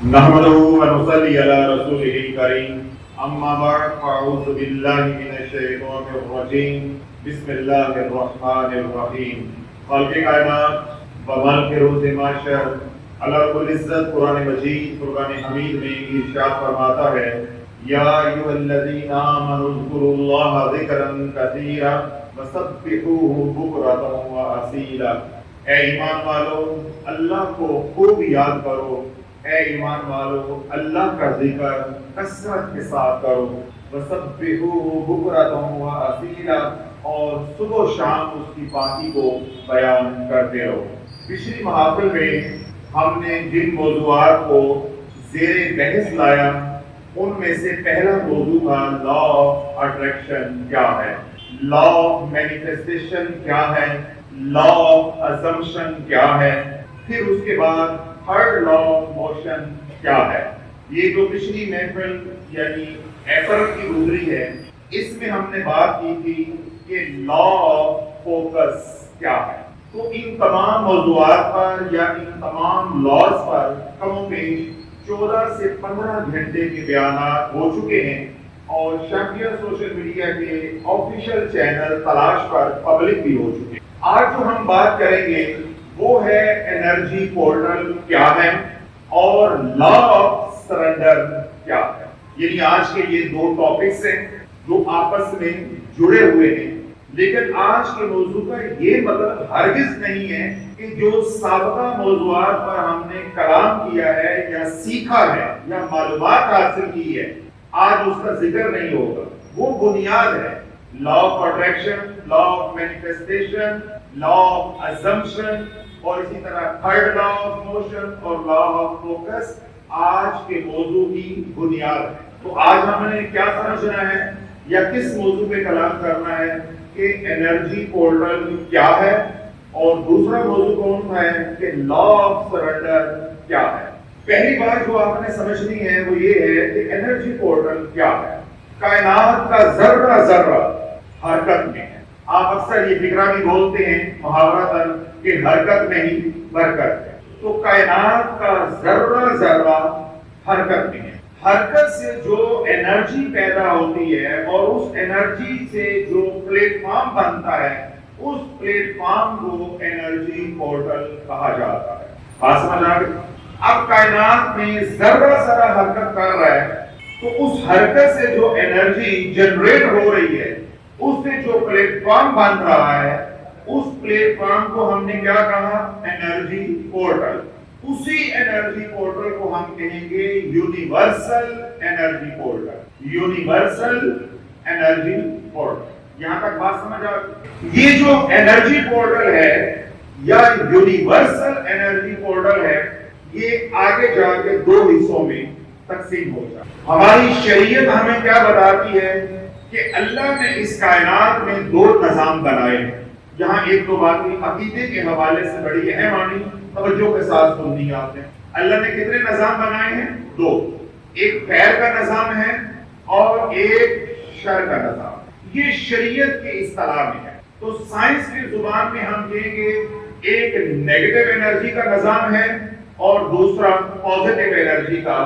نحمده ونصلي على رسوله الكريم اما بعد فاعوذ بالله من الشیطان الرجیم بسم اللہ الرحمن الرحیم خالق کائنات و مالک روز محشر اللہ رب العزت قرآن مجید فرقان حمید میں ارشاد فرماتا ہے یا ایھا الذین آمنوا اذکروا اللہ ذکرا کثیرا وسبحوہ بکرۃ واصیلا۔ اے ایمان والو اللہ کو خوب یاد کرو، اے ایمان والو اللہ کا ذکر کثرت کے ساتھ کرو، وَسَبِّحُوهُ بُكْرَةً وَأَصِيلًا، اور صبح و شام اس کی پاکی کو بیان کرتے رہو۔ پچھلی محافل میں ہم نے جن موضوعات کو زیر بحث لایا ان میں سے پہلا موضوع تھا لا آف اٹریکشن کیا ہے، لا آف مینیفیسٹیشن کیا ہے، لا آف ازمپشن کیا ہے، پھر اس کے بعد تھرڈ لا آف موشن کیا ہے۔ یہ جو پچھلی محفل یعنی اپریل کی گزری ہے اس میں ہم نے بات کی تھی کہ لا آف فوکس کیا ہے۔ تو ان تمام موضوعات پر یا ان تمام لاز پر کم و بیش 14 سے 15 گھنٹے کے بیانات ہو چکے ہیں اور شافیہ سوشل میڈیا کے آفیشیل چینل تلاش پر پبلک بھی ہو چکے ہیں۔ آج جو ہم بات کریں گے وہ ہے انرجی پورٹل کیا ہے اور لا آف سرنڈر کیا ہے۔ یعنی آج کے یہ دو ٹاپکس ہیں جو آپس میں جڑے ہوئے ہیں، لیکن آج کے موضوع کا یہ مطلب ہرگز نہیں ہے کہ جو سابقہ موضوعات پر ہم نے کلام کیا ہے یا سیکھا ہے یا معلومات حاصل کی ہے آج اس کا ذکر نہیں ہوگا۔ وہ بنیاد ہے، law of attraction, law of manifestation, law of assumption اور اسی طرح تھرڈ لا آف موشن اور لا آف فوکس آج کے موضوع کی بنیاد ہے۔ تو آج ہم نے کیا سمجھنا ہے یا کس موضوع پہ کلام کرنا ہے کہ انرجی پورٹل کیا ہے، اور دوسرا موضوع کون سا ہے کہ لا آف سرنڈر کیا ہے۔ پہلی بات جو آپ نے سمجھنی ہے وہ یہ ہے کہ انرجی پورٹل کیا ہے۔ کائنات کا ذرہ ذرہ حرکت میں ہے۔ آپ اکثر یہ فکرہ بھی بولتے ہیں محاورتاً کہ حرکت میں ہی برکت ہے۔ تو کائنات کا ذرہ ذرہ حرکت میں ہے۔ حرکت سے جو انرجی پیدا ہوتی ہے اور اس انرجی سے جو پلیٹ فارم بنتا ہے اس پلیٹ فارم کو انرجی پورٹل کہا جاتا ہے۔ بات سمجھ آ گئی؟ اب کائنات میں ذرہ ذرہ حرکت کر رہا ہے تو اس حرکت سے جو انرجی جنریٹ ہو رہی ہے اس سے جو پلیٹ فارم بن رہا ہے اس پلیٹ فارم کو ہم نے کیا کہا؟ Energy portal. اسی انرجی پورٹل کو ہم کہیں گے universal energy portal. Universal energy portal, یہاں تک بات سمجھ آ گئی؟ یہ جو انرجی پورٹل ہے یا یونیورسل انرجی پورٹل ہے یہ آگے جا کے دو حصوں میں تقسیم ہو جائے۔ ہماری شریعت ہمیں کیا بتاتی ہے کہ اللہ نے اس کائنات میں دو نظام بنائے ہیں۔ یہاں ایک تو بات عقیدے کے حوالے سے بڑی اہم آنی توجہ کے ساتھ سننی آپ نے۔ اللہ نے کتنے نظام بنائے ہیں؟ دو، ایک خیر کا نظام ہے اور ایک شر کا نظام۔ یہ شریعت کے اصطلاح میں ہے۔ تو سائنس کی زبان میں ہم کہیں گے ایک نیگیٹو انرجی کا نظام ہے اور دوسرا پازیٹیو انرجی کا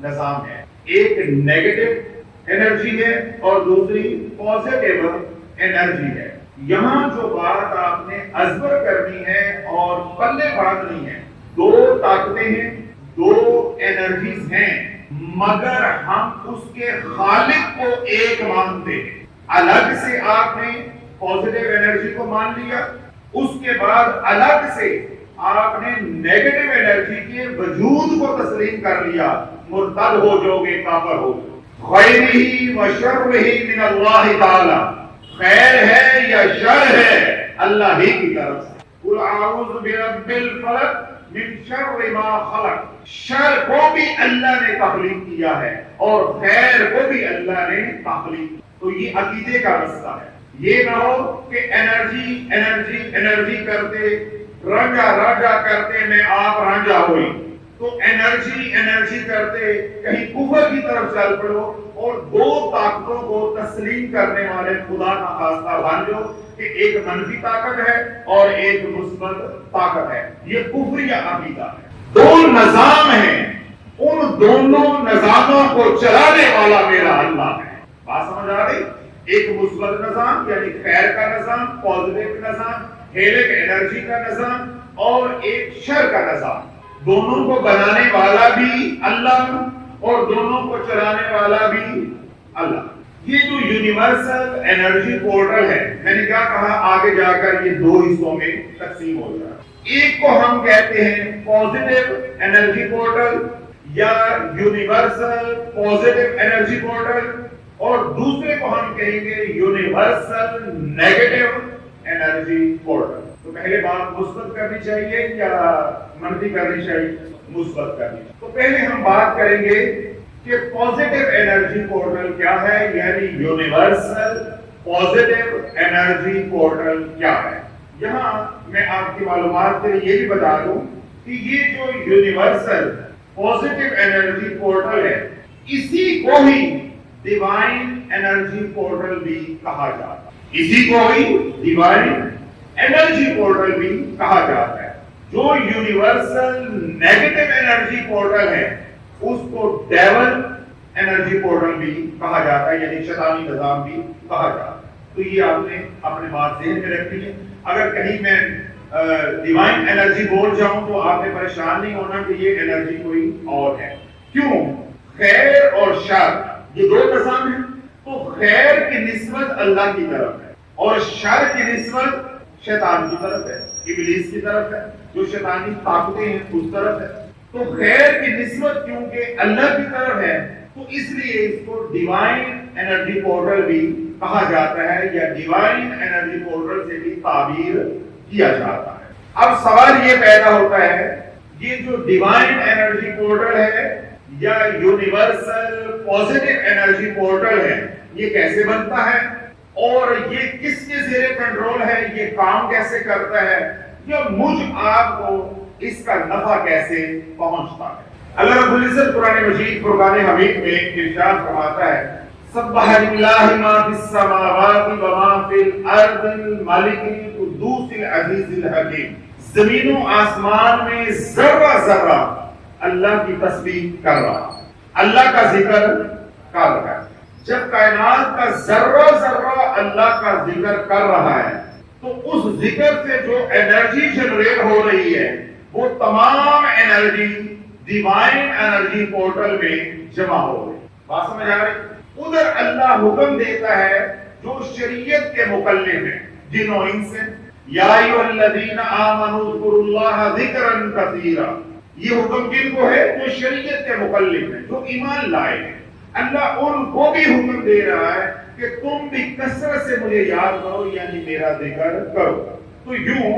نظام ہے۔ ایک نیگیٹو انرجی ہے اور دوسری پازیٹیو انرجی ہے۔ یہاں جو بات آپ نے ازبر کرنی ہے اور پلے باندھنی ہے، دو طاقتیں ہیں، دو انرجیز ہیں، مگر ہم اس کے خالق کو ایک مانتے ہیں۔ الگ سے آپ نے پازیٹیو انرجی کو مان لیا، اس کے بعد الگ سے آپ نے نیگیٹو انرجی کے وجود کو تسلیم کر لیا، مرتد ہو جاؤ گے، کافر ہو جاؤ۔ خیرہی و شرہی من اللہ تعالی، خیر ہے یا شر ہے اللہ ہی کی طرف سے۔ قل اعوذ برب الفلق من شر ما خلق، شر کو بھی اللہ نے تخلیق کیا ہے اور خیر کو بھی اللہ نے تخلیق کیا۔ تو یہ عقیدے کا مسئلہ ہے۔ یہ نہ ہو کہ انرجی انرجی انرجی کرتے رنجا رنجا کرتے میں آپ رنجا ہوئی، تو انرجی انرجی کرتے کہیں کفر کی طرف چل پڑو اور دو طاقتوں کو تسلیم کرنے والے خدا کا خاصہ بن جاؤ کہ ایک منفی طاقت ہے اور ایک مثبت طاقت ہے۔ یہ کفری عقیدہ ہے۔ دو نظام ہیں، ان دونوں نظاموں کو چلانے والا میرا اللہ ہے۔ بات سمجھ آ رہی؟ ایک مثبت نظام یعنی خیر کا نظام، پازیٹیو نظام، ہیلنگ انرجی کا نظام، اور ایک شر کا نظام۔ دونوں کو بنانے والا بھی اللہ اور دونوں کو چلانے والا بھی اللہ۔ یہ جو یونیورسل انرجی پورٹل ہے، میں نے کیا کہا، آگے جا کر یہ دو حصوں میں تقسیم ہو جائے گا۔ ایک کو ہم کہتے ہیں پازیٹیو انرجی پورٹل یا یونیورسل پازیٹیو انرجی پورٹل، اور دوسرے کو ہم کہیں گے یونیورسل نیگیٹو انرجی پورٹل۔ تو پہلے بات مثبت کرنی چاہیے یا منفی کرنی چاہیے؟ مثبت کرنی چاہیے۔ تو پہلے ہم بات کریں گے کہ پازیٹیو انرجی پورٹل کیا ہے، یعنی یونیورسل پازیٹیو انرجی پورٹل کیا ہے۔ یہاں میں آپ کی معلومات کے لیے یہ بھی بتا دوں کہ یہ جو یونیورسل پازیٹیو انرجی پورٹل ہے، اسی کو ہی ڈیوائن انرجی پورٹل بھی کہا جاتا ہے۔ اسی کو ہی ڈیوائن انرجی پورٹل بھی کہا جاتا ہے۔ جو یونیورسل نیگیٹو انرجی پورٹل ہے اس کو ڈیول انرجی پورٹل بھی کہا جاتا ہے، یعنی شیطانی نظام بھی کہا جاتا ہے۔ تو یہ آپ نے اپنے بات ذہن میں رکھنی ہے۔ اگر کہیں میں ڈیوائن انرجی بول جاؤں تو آپ نے پریشان نہیں ہونا کہ یہ انرجی کوئی اور ہے۔ کیوں؟ خیر اور شر یہ دو نظام ہیں، تو خیر کی نسبت اللہ کی طرف ہے اور شر کی نسبت شیطان کی طرف ہے، ابلیس کی طرف ہے، جو شیطانی طاقتیں ہیں اس طرف ہے۔ تو خیر کی نسبت کیونکہ اللہ کی طرف ہے تو اس لیے اس کو ڈیوائن انرجی پورٹل بھی کہا جاتا ہے، یا ڈیوائن انرجی پورٹل سے بھی تعبیر کیا جاتا ہے۔ اب سوال یہ پیدا ہوتا ہے، یہ جو ڈیوائن انرجی پورٹل ہے یا یونیورسل پازیٹیو انرجی پورٹل ہے، یہ کیسے بنتا ہے اور یہ کس کے زیر کنٹرول ہے، یہ کام کیسے کرتا ہے، یا مجھ آپ کو اس کا نفع کیسے پہنچتا ہے۔ اللہ رب العزت قرآن مجید فرقان حمید میں ارشاد فرماتا ہے، سبح للہ ما فی السماوات و ما فی الارض الملک القدوس العزیز الحکیم۔ زمین و آسمان میں ذرہ ذرہ اللہ کی تسبیح کر رہا، اللہ کا ذکر کر رہا ہے۔ جب کائنات کا ذرہ ذرہ اللہ کا ذکر کر رہا ہے تو اس ذکر سے جو انرجی جنریٹ ہو رہی ہے وہ تمام انرجی ڈیوائن انرجی پورٹل میں جمع ہو رہی ہے۔ بات سمجھ آ رہی؟ ادھر اللہ حکم دیتا ہے جو شریعت کے مکلف ہیں، جن و انس سے، یا ایھا الذین آمنوا اذکروا اللہ ذکرا کثیرا۔ یہ حکم کن کو ہے؟ جو شریعت کے مکلف ہیں، جو ایمان لائے ہیں۔ اللہ ان کو بھی حکم دے رہا ہے کہ تم بھی کثرت سے مجھے یاد کرو، یعنی میرا ذکر کرو۔ تو یوں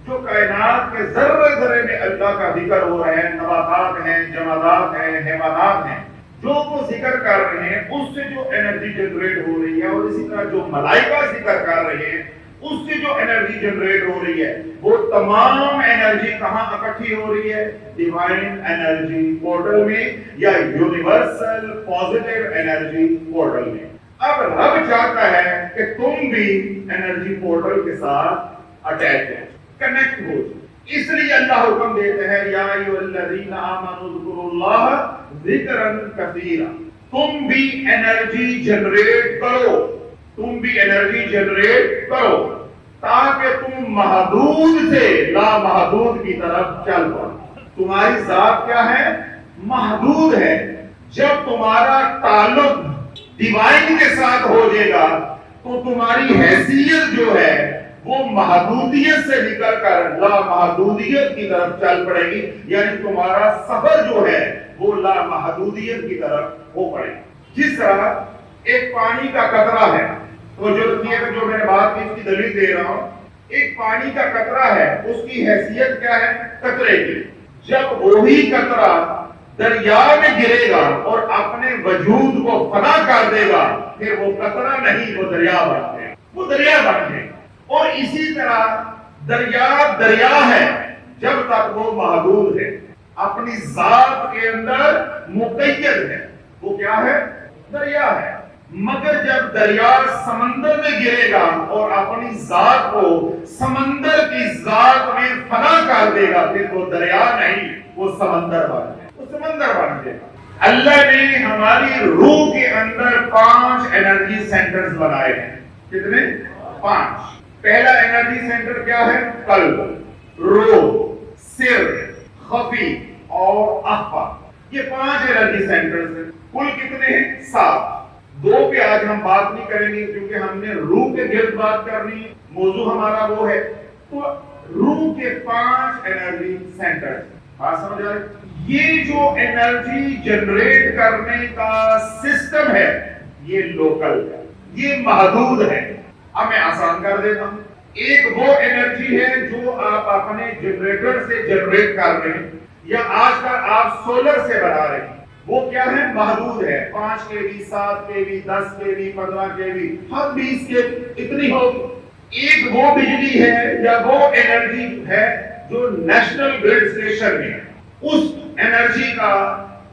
جو کائنات کے ذرے ذرے میں اللہ کا ذکر ہو رہا ہے، نباتات ہیں، جمادات ہیں، حیوانات ہیں، جو وہ ذکر کر رہے ہیں اس سے جو انرجی جنریٹ ہو رہی ہے، اور اسی طرح جو ملائکہ ذکر کر رہے ہیں اس سے جو انرجی جنریٹ ہو رہی ہے، وہ تمام انرجی کہاں اکٹھی ہو رہی ہے؟ ڈیوائن انرجی پورٹل میں یا یونیورسل پازیٹیو انرجی پورٹل میں۔ اب رب چاہتا ہے کہ تم بھی انرجی پورٹل کے ساتھ اٹیچ ہو، کنیکٹ ہو۔ اس لیے اللہ حکم دیتے ہیں، یا ایھا الذین آمنوا اذکروا اللہ ذکرا کثیرا۔ تم بھی انرجی جنریٹ کرو، تم بھی انرجی جنریٹ کرو تاکہ تم محدود سے لامحدود کی طرف چل پڑو۔ تمہاری ذات کیا ہے؟ محدود ہے۔ جب تمہارا تعلق ڈیوائن کے ساتھ ہو جائے گا تو تمہاری حیثیت جو ہے وہ محدودیت سے نکل کر لامحدودیت کی طرف چل پڑے گی، یعنی تمہارا سفر جو ہے وہ لامحدودیت کی طرف ہو پڑے گی۔ جس طرح ایک پانی کا قطرہ ہے، تو جو میں نے بات کی اس کی دلیل دے رہا ہوں، ایک پانی کا قطرہ ہے، اس کی حیثیت کیا ہے؟ قطرے کی۔ جب وہی قطرہ دریا میں گرے گا اور اپنے وجود کو فنا کر دے گا، پھر وہ قطرہ نہیں، وہ دریا بن گئے، وہ دریا بن گئے۔ اور اسی طرح دریا ہے جب تک وہ محدود ہے، اپنی ذات کے اندر مقید ہے، وہ کیا ہے؟ دریا ہے۔ مگر جب دریا سمندر میں گرے گا اور اپنی ذات کو سمندر کی ذات میں فنا کر دے گا، پھر وہ دریا نہیں، وہ سمندر بن گئے۔ وہ سمندر بن جائے گا۔ اللہ نے ہماری روح کے اندر 5 انرجی سینٹرز بنائے ہیں۔ کتنے؟ 5۔ پہلا انرجی سینٹر کیا ہے؟ قلب، روح، سر، خفی اور اخفا۔ یہ 5 انرجی سینٹرز ہیں۔ کل کتنے ہیں؟ 7۔ 2 پہ آج ہم بات نہیں کریں گے کیونکہ ہم نے روح کے گرد بات کرنی ہے، موضوع ہمارا وہ ہے۔ تو روح کے 5 انرجی سینٹرز، بات سمجھ آئے؟ یہ جو انرجی جنریٹ کرنے کا سسٹم ہے یہ لوکل ہے، یہ محدود ہے۔ اب میں آسان کر دیتا ہوں۔ ایک وہ انرجی ہے جو آپ اپنے جنریٹر سے جنریٹ کر رہے ہیں یا آج کل آپ سولر سے بنا رہے ہیں، وہ کیا ہے؟ محدود ہے۔ 5 kV، 7 kV، 10 kV، 15 kV، ہر 20 kV اتنی ہوگی۔ ایک وہ بجلی ہے یا وہ انرجی ہے جو نیشنل گرڈ اسٹیشن میں ہے، اس انرجی کا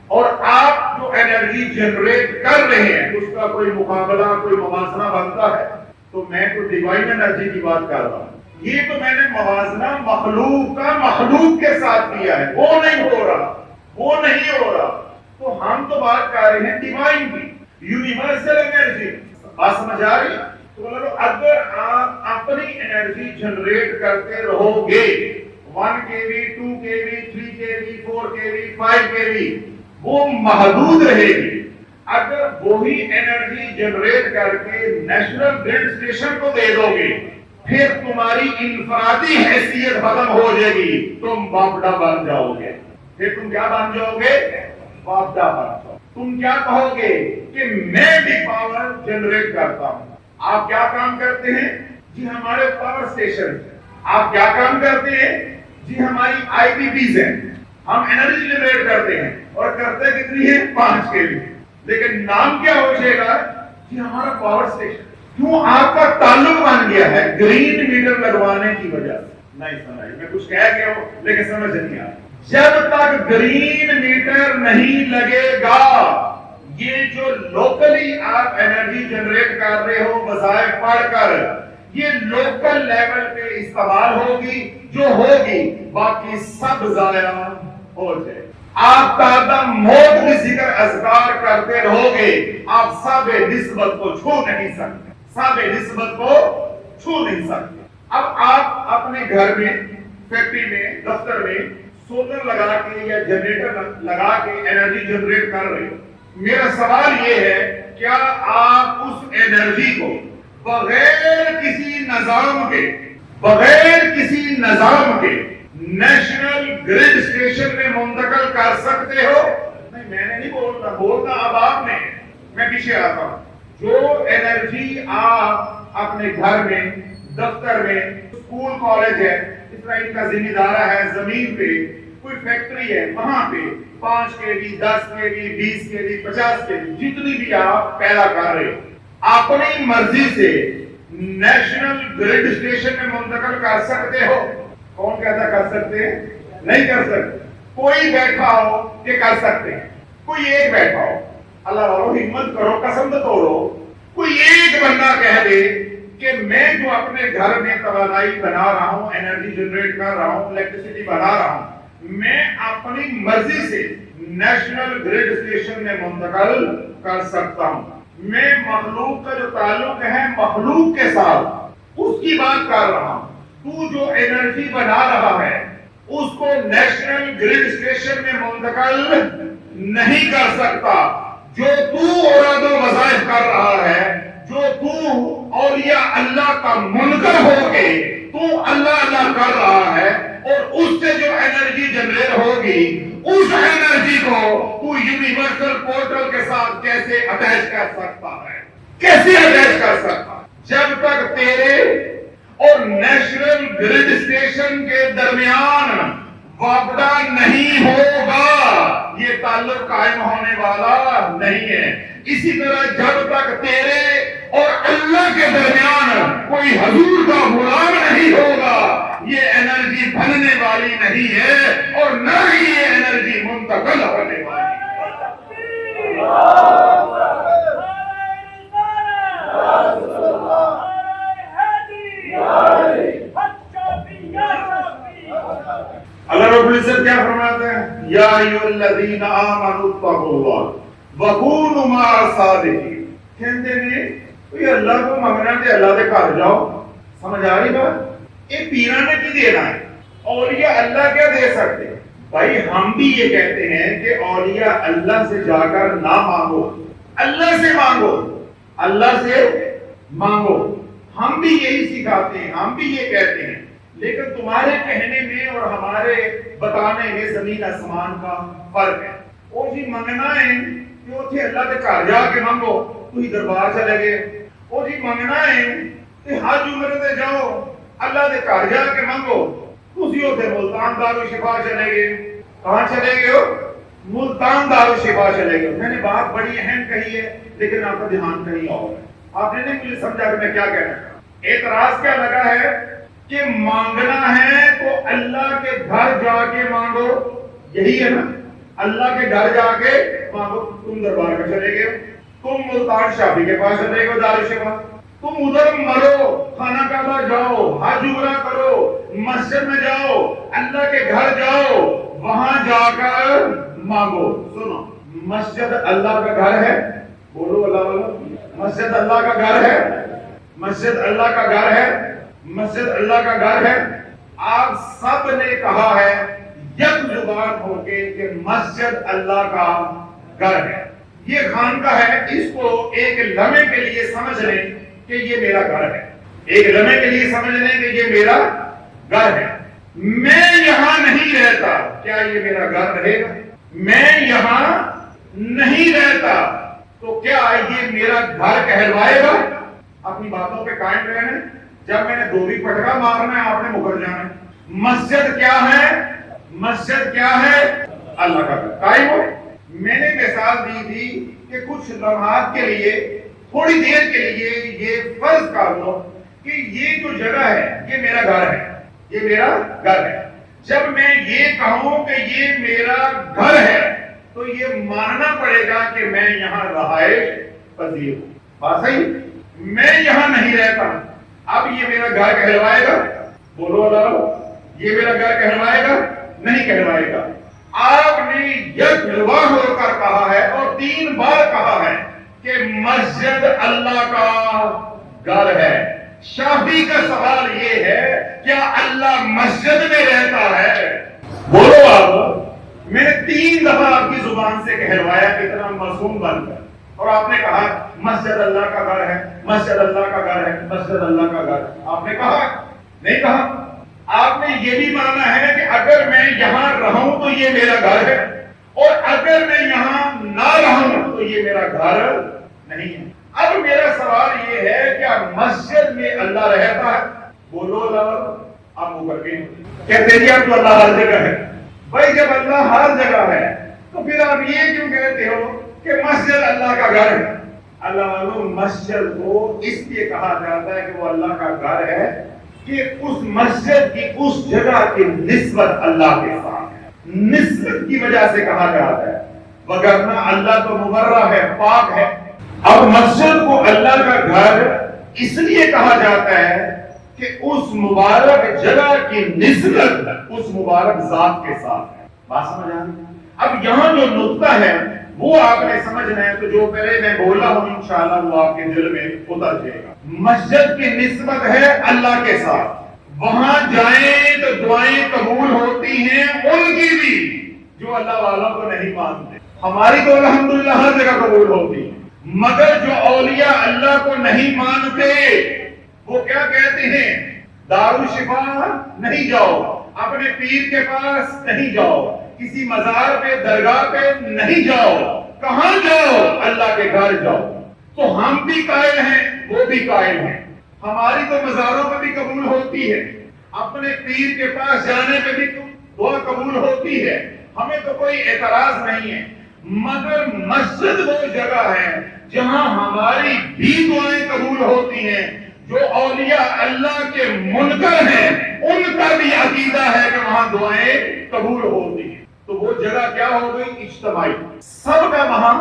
اور آپ جو انرجی جنریٹ کر رہے ہیں اس کا کوئی مقابلہ، کوئی موازنہ بنتا ہے؟ تو میں تو ڈیوائن انرجی کی بات کر رہا ہوں۔ یہ تو میں نے موازنہ مخلوق کا مخلوق کے ساتھ کیا ہے، وہ نہیں ہو رہا، وہ نہیں ہو رہا۔ تو ہم تو بات کر رہے ہیں ڈیوائن کی، یونیورسل انرجی۔ بات سمجھ آ رہی؟ تو اگر آپ اپنی انرجی جنریٹ کرتے رہو گے 1 kV، 2 kV، 3 kV، 4 kV، 5 kV، وہ محدود رہے گی۔ اگر وہی انرجی جنریٹ کر کے نیشنل گرڈ اسٹیشن کو دے دو گے پھر تمہاری انفرادی حیثیت ختم ہو جائے گی، تم باپڈا بن جاؤ گے۔ پھر تم کیا بن جاؤ گے؟ باپڈا بن جاؤ۔ تم کیا کہو گے کہ میں بھی پاور جنریٹ کرتا ہوں۔ آپ کیا کام کرتے ہیں؟ جی ہمارے پاور اسٹیشن۔ آپ کیا کام کرتے ہیں؟ جی ہماری آئی پی پیز ہیں، ہم انرجی جنریٹ کرتے ہیں اور کرتے کتنی ہے؟ 5 kV۔ لیکن نام کیا ہو جائے گا؟ جی ہمارا پاور اسٹیشن۔ کیوں؟ آپ کا تعلق بن گیا ہے گرین میٹر لگوانے کی وجہ سے۔ نہیں سمجھ، میں کچھ کہہ گیا ہوں لیکن سمجھ نہیں آ۔ جب تک گرین میٹر نہیں لگے گا یہ جو لوکلی آپ انرجی جنریٹ کر رہے ہو وظائف پڑھ کر، یہ لوکل لیول پہ استعمال ہوگی، جو ہوگی باقی سب ضائع ہو جائے۔ آپ کا موت میں ذکر اذکار کرتے رہو گے، آپ سب نسبت کو چھو نہیں سکتے، سب نسبت کو چھو نہیں سکتے۔ اب آپ اپنے گھر میں، فیکٹری میں، دفتر میں سولر لگا کے یا جنریٹر لگا کے انرجی جنریٹ کر رہے ہو۔ میرا سوال یہ ہے کیا آپ اس انرجی کو بغیر کسی نظام کے نیشنل گرڈ اسٹیشن میں منتقل کر سکتے ہو؟ نہیں، میں نے نہیں بولنا اب آپ نے، میں پیچھے آتا ہوں۔ جو انرجی آپ اپنے گھر میں، دفتر میں، اسکول کالج ہے، اس طرح ان کا ذمہ دارہ ہے، زمین پہ کوئی فیکٹری ہے وہاں پہ 5 kV، 10 kV، 20 kV، 50 kV جتنی بھی آپ پیدا کر رہے ہو اپنی مرضی سے نیشنل گرڈ اسٹیشن میں منتقل کر سکتے ہو؟ کون کہتا کر سکتے ہیں؟ نہیں کر سکتے۔ کوئی بیٹھا ہو کہ کر سکتے ہیں، کوئی ایک بیٹھا ہو، اللہ والو ہمت کرو، قسم تو توڑو، کوئی ایک بندہ کہہ دے کہ میں جو اپنے گھر میں توانائی بنا رہا ہوں، انرجی جنریٹ کر رہا ہوں، الیکٹریسٹی بنا رہا ہوں، میں اپنی مرضی سے نیشنل گرڈ اسٹیشن میں منتقل کر سکتا ہوں۔ میں مخلوق کا جو تعلق ہے مخلوق کے ساتھ اس کی بات کر رہا ہوں۔ تو جو انرجی بنا رہا ہے اس کو نیشنل گرڈ اسٹیشن میں منتقل نہیں کر سکتا۔ جو تو اوراد و وظائف کر رہا ہے، جو تو اولیاء اللہ کا منکر ہو کے تو اللہ اللہ کر رہا ہے اور اس سے جو انرجی جنریٹ ہوگی اس انرجی کو تو یونیورسل پورٹل کے ساتھ کیسے اٹیچ کر سکتا ہے؟ کیسے اٹیچ کر سکتا؟ جب تک تیرے اور نیشنل گرڈ اسٹیشن کے درمیان وابدہ نہیں ہوگا یہ تعلق قائم ہونے والا نہیں ہے۔ اسی طرح جب تک تیرے اور اللہ کے درمیان کوئی حضور کا غلام نہیں ہوگا یہ انرجی بننے والی نہیں ہے اور نہ ہی یہ انرجی منتقل ہونے والی ہے۔ اللہ رب العزت کیا فرماتے ہیں؟ یا ایھا الذین آمنوا اتقوا اللہ وکونوا مع الصادقین. کہتے ہیں یہ اللہ کو منگنا تے اللہ دے گھر جاؤ. سمجھ آ رہی بات؟ یہ پیران نے کی دینا ہے؟ اولیاء اللہ کیا دے سکتے؟ بھائی ہم بھی یہ کہتے ہیں کہ اولیاء اللہ سے جا کر نہ مانگو، اللہ سے مانگو، اللہ سے مانگو. ہم بھی یہی سکھاتے ہیں، ہم بھی یہ کہتے ہیں. لیکن تمہارے کہنے میں اور ہمارے بتانے میں زمین آسمان کا فرق ہے. وہ جی منگنا ہے کہ اتنے اللہ کے گھر جا کے مانگو، تھی دربار چلے گئے. وہ جی منگنا ہے کہ حج عمرے تے جاؤ، اللہ کے گھر جا کے مانگو، تھی اتنے ملتان دارالشفا چلے گئے. کہاں چلے گئے ہو؟ ملتان دارالشفا چلے گئے. میں نے بات بڑی اہم کہی ہے لیکن آپ کا دھیان کہیں اور ہے. آپ نے نہیں مجھے سمجھا کہ میں کیا کہنا چاہتا. اعتراض کیا لگا ہے کہ مانگنا ہے تو اللہ کے گھر جا کے مانگو. یہی ہے نا، اللہ کے گھر جا کے مانگو. تم دربار میں چلے گئے، تم ملتان شافی کے پاس چلے گئے دارالشفا، تم ادھر مرو، خانہ کعبہ جاؤ، حج عمرہ کرو، مسجد میں جاؤ، اللہ کے گھر جاؤ، وہاں جا کر مانگو. سنو، مسجد اللہ کا گھر ہے. بولو اللہ والا. مسجد اللہ کا گھر ہے. مسجد اللہ کا گھر ہے. مسجد اللہ کا گھر ہے. آپ سب نے کہا ہے یک زبان ہو کے کہ مسجد اللہ کا گھر ہے. یہ خانقاہ ہے، اس کو ایک لمحے کے لیے سمجھ لیں کہ یہ میرا گھر ہے. ایک لمحے کے لیے سمجھ لیں کہ یہ میرا گھر ہے. میں یہاں نہیں رہتا، کیا یہ میرا گھر رہے گا؟ میں یہاں نہیں رہتا تو کیا یہ میرا گھر کہلوائے گا؟ اپنی باتوں پہ قائم رہنا. جب میں نے دو بھی پٹکا مارنا ہے آپ نے مکر جانا ہے. مسجد کیا ہے؟ مسجد کیا ہے؟ اللہ کا گھر. قائم ہو. میں نے مثال دی تھی کہ کچھ لمحات کے لیے، تھوڑی دیر کے لیے یہ فرض کر لو کہ یہ جو جگہ ہے یہ میرا گھر ہے، یہ میرا گھر ہے. جب میں یہ کہوں کہ یہ میرا گھر ہے تو یہ ماننا پڑے گا کہ میں یہاں رہائش پذیر ہوں. بات صحیح؟ میں یہاں نہیں رہتا، اب یہ میرا گھر کہلوائے گا؟ بولو اللہ، یہ میرا گھر کہلوائے گا؟ نہیں کہلوائے گا. آپ نے یک جلوہ ہو کر کہا ہے اور 3 بار کہا ہے کہ مسجد اللہ کا گھر ہے. شافعی کا سوال یہ ہے کیا اللہ مسجد میں رہتا ہے؟ بولو آپ. میں نے 3 دفعہ آپ کی زبان سے کہلوایا کتنا معصوم بن کر، اور آپ نے کہا مسجد اللہ کا گھر ہے، مسجد اللہ کا گھر ہے، مسجد اللہ کا گھر. آپ نے کہا نہیں کہا. آپ نے یہ بھی مانا ہے کہ اگر میں یہاں رہوں تو یہ میرا گھر ہے، اور اگر میں یہاں نہ رہوں تو یہ میرا گھر نہیں ہے. اب میرا سوال یہ ہے کیا مسجد میں اللہ رہتا ہے؟ بولو اللہ. آپ وہ کر کے کہتے ہیں تو اللہ ہر جگہ ہے. بھائی جب اللہ ہر جگہ ہے تو پھر آپ یہ کیوں کہتے ہو کہ مسجد اللہ کا گھر ہے؟ اللہ والوں، مسجد کو اس لیے کہا جاتا ہے کہ وہ اللہ کا گھر ہے کہ اس مسجد کی اس جگہ کی نسبت اللہ کے ساتھ ہے. نسبت کی وجہ سے کہا جاتا ہے، وگرنہ اللہ تو مبرہ ہے، پاک ہے. اب مسجد کو اللہ کا گھر اس لیے کہا جاتا ہے کہ اس مبارک جگہ کی نسبت اس مبارک ذات کے ساتھ ہے. بات سمجھ آ رہی؟ اب یہاں جو نقطہ ہے وہ آپ نے سمجھنا ہے، تو جو پہلے میں بولا ہوں انشاءاللہ وہ آپ کے دل میں اتر جائے گا. مسجد کی نسبت ہے اللہ کے ساتھ. وہاں جائیں تو دعائیں قبول ہوتی ہیں ان کی بھی جو اللہ والوں کو نہیں مانتے. ہماری تو الحمدللہ ہر جگہ قبول ہوتی ہے، مگر جو اولیاء اللہ کو نہیں مانتے وہ کیا کہتے ہیں؟ دارالشفا نہیں جاؤ، اپنے پیر کے پاس نہیں جاؤ، کسی مزار پہ درگاہ پہ نہیں جاؤ. کہاں جاؤ؟ اللہ کے گھر جاؤ. تو ہم بھی قائل ہیں، وہ بھی قائل ہیں. ہماری تو مزاروں پہ بھی قبول ہوتی ہے، اپنے پیر کے پاس جانے پہ بھی دعا قبول ہوتی ہے، ہمیں تو کوئی اعتراض نہیں ہے. مگر مسجد وہ جگہ ہے جہاں ہماری بھی دعائیں قبول ہوتی ہیں. جو اولیاء اللہ کے منکر ہیں ان کا بھی عقیدہ ہے کہ وہاں دعائیں قبول ہوتی ہیں. تو وہ جگہ کیا ہو گئی؟ اجتماعی. سب کا وہاں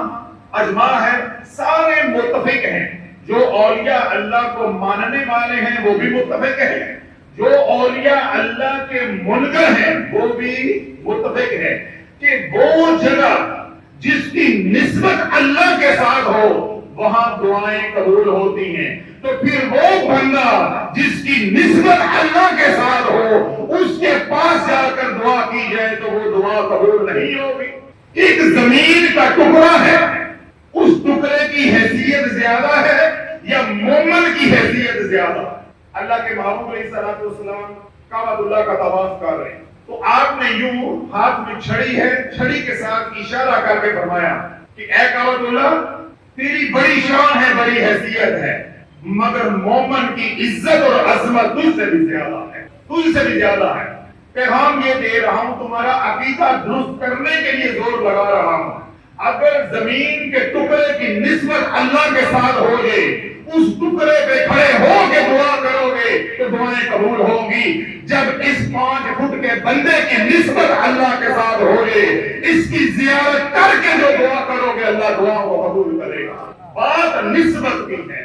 اجماع ہے، سارے متفق ہیں. جو اولیاء اللہ کو ماننے والے ہیں وہ بھی متفق ہیں، جو اولیاء اللہ کے منکر ہیں وہ بھی متفق ہیں. کہ وہ جگہ جس کی نسبت اللہ کے ساتھ ہو وہاں دعائیں قبول ہوتی ہیں، تو پھر وہ بندہ جس کی نسبت اللہ کے ساتھ ہو اس کے پاس جا کر دعا کی جائے تو وہ دعا قبول نہیں ہوگی۔ ایک زمین کا ٹکڑا ہے، اس ٹکڑے کی حیثیت زیادہ ہے یا مومن کی حیثیت زیادہ؟ اللہ کے محبوب علیہ الصلوۃ والسلام کعبۃ اللہ کا طواف کر رہے ہیں تو آپ نے یوں ہاتھ میں چھڑی ہے، چھڑی کے ساتھ اشارہ کر کے فرمایا کہ اے کعبۃ اللہ تیری بڑی شان ہے، بڑی حیثیت ہے، مگر مومن کی عزت اور عظمت تجھ سے بھی زیادہ ہے، تجھ سے بھی زیادہ ہے۔ پیغام یہ دے رہا ہوں، تمہارا عقیدہ درست کرنے کے لیے زور لگا رہا ہوں۔ اگر زمین کے ٹکڑے کی نسبت اللہ کے ساتھ ہو گے، اس ٹکڑے پہ کھڑے ہو کے دعا کرو گے تو دعائیں قبول ہوں گی۔ جب اس 5 فٹ کے بندے کی نسبت اللہ کے ساتھ ہو گے، اس کی زیارت کر کے جو دعا کرو گے اللہ دعاؤں کو قبول کرے گا۔ بات نسبت کی ہے،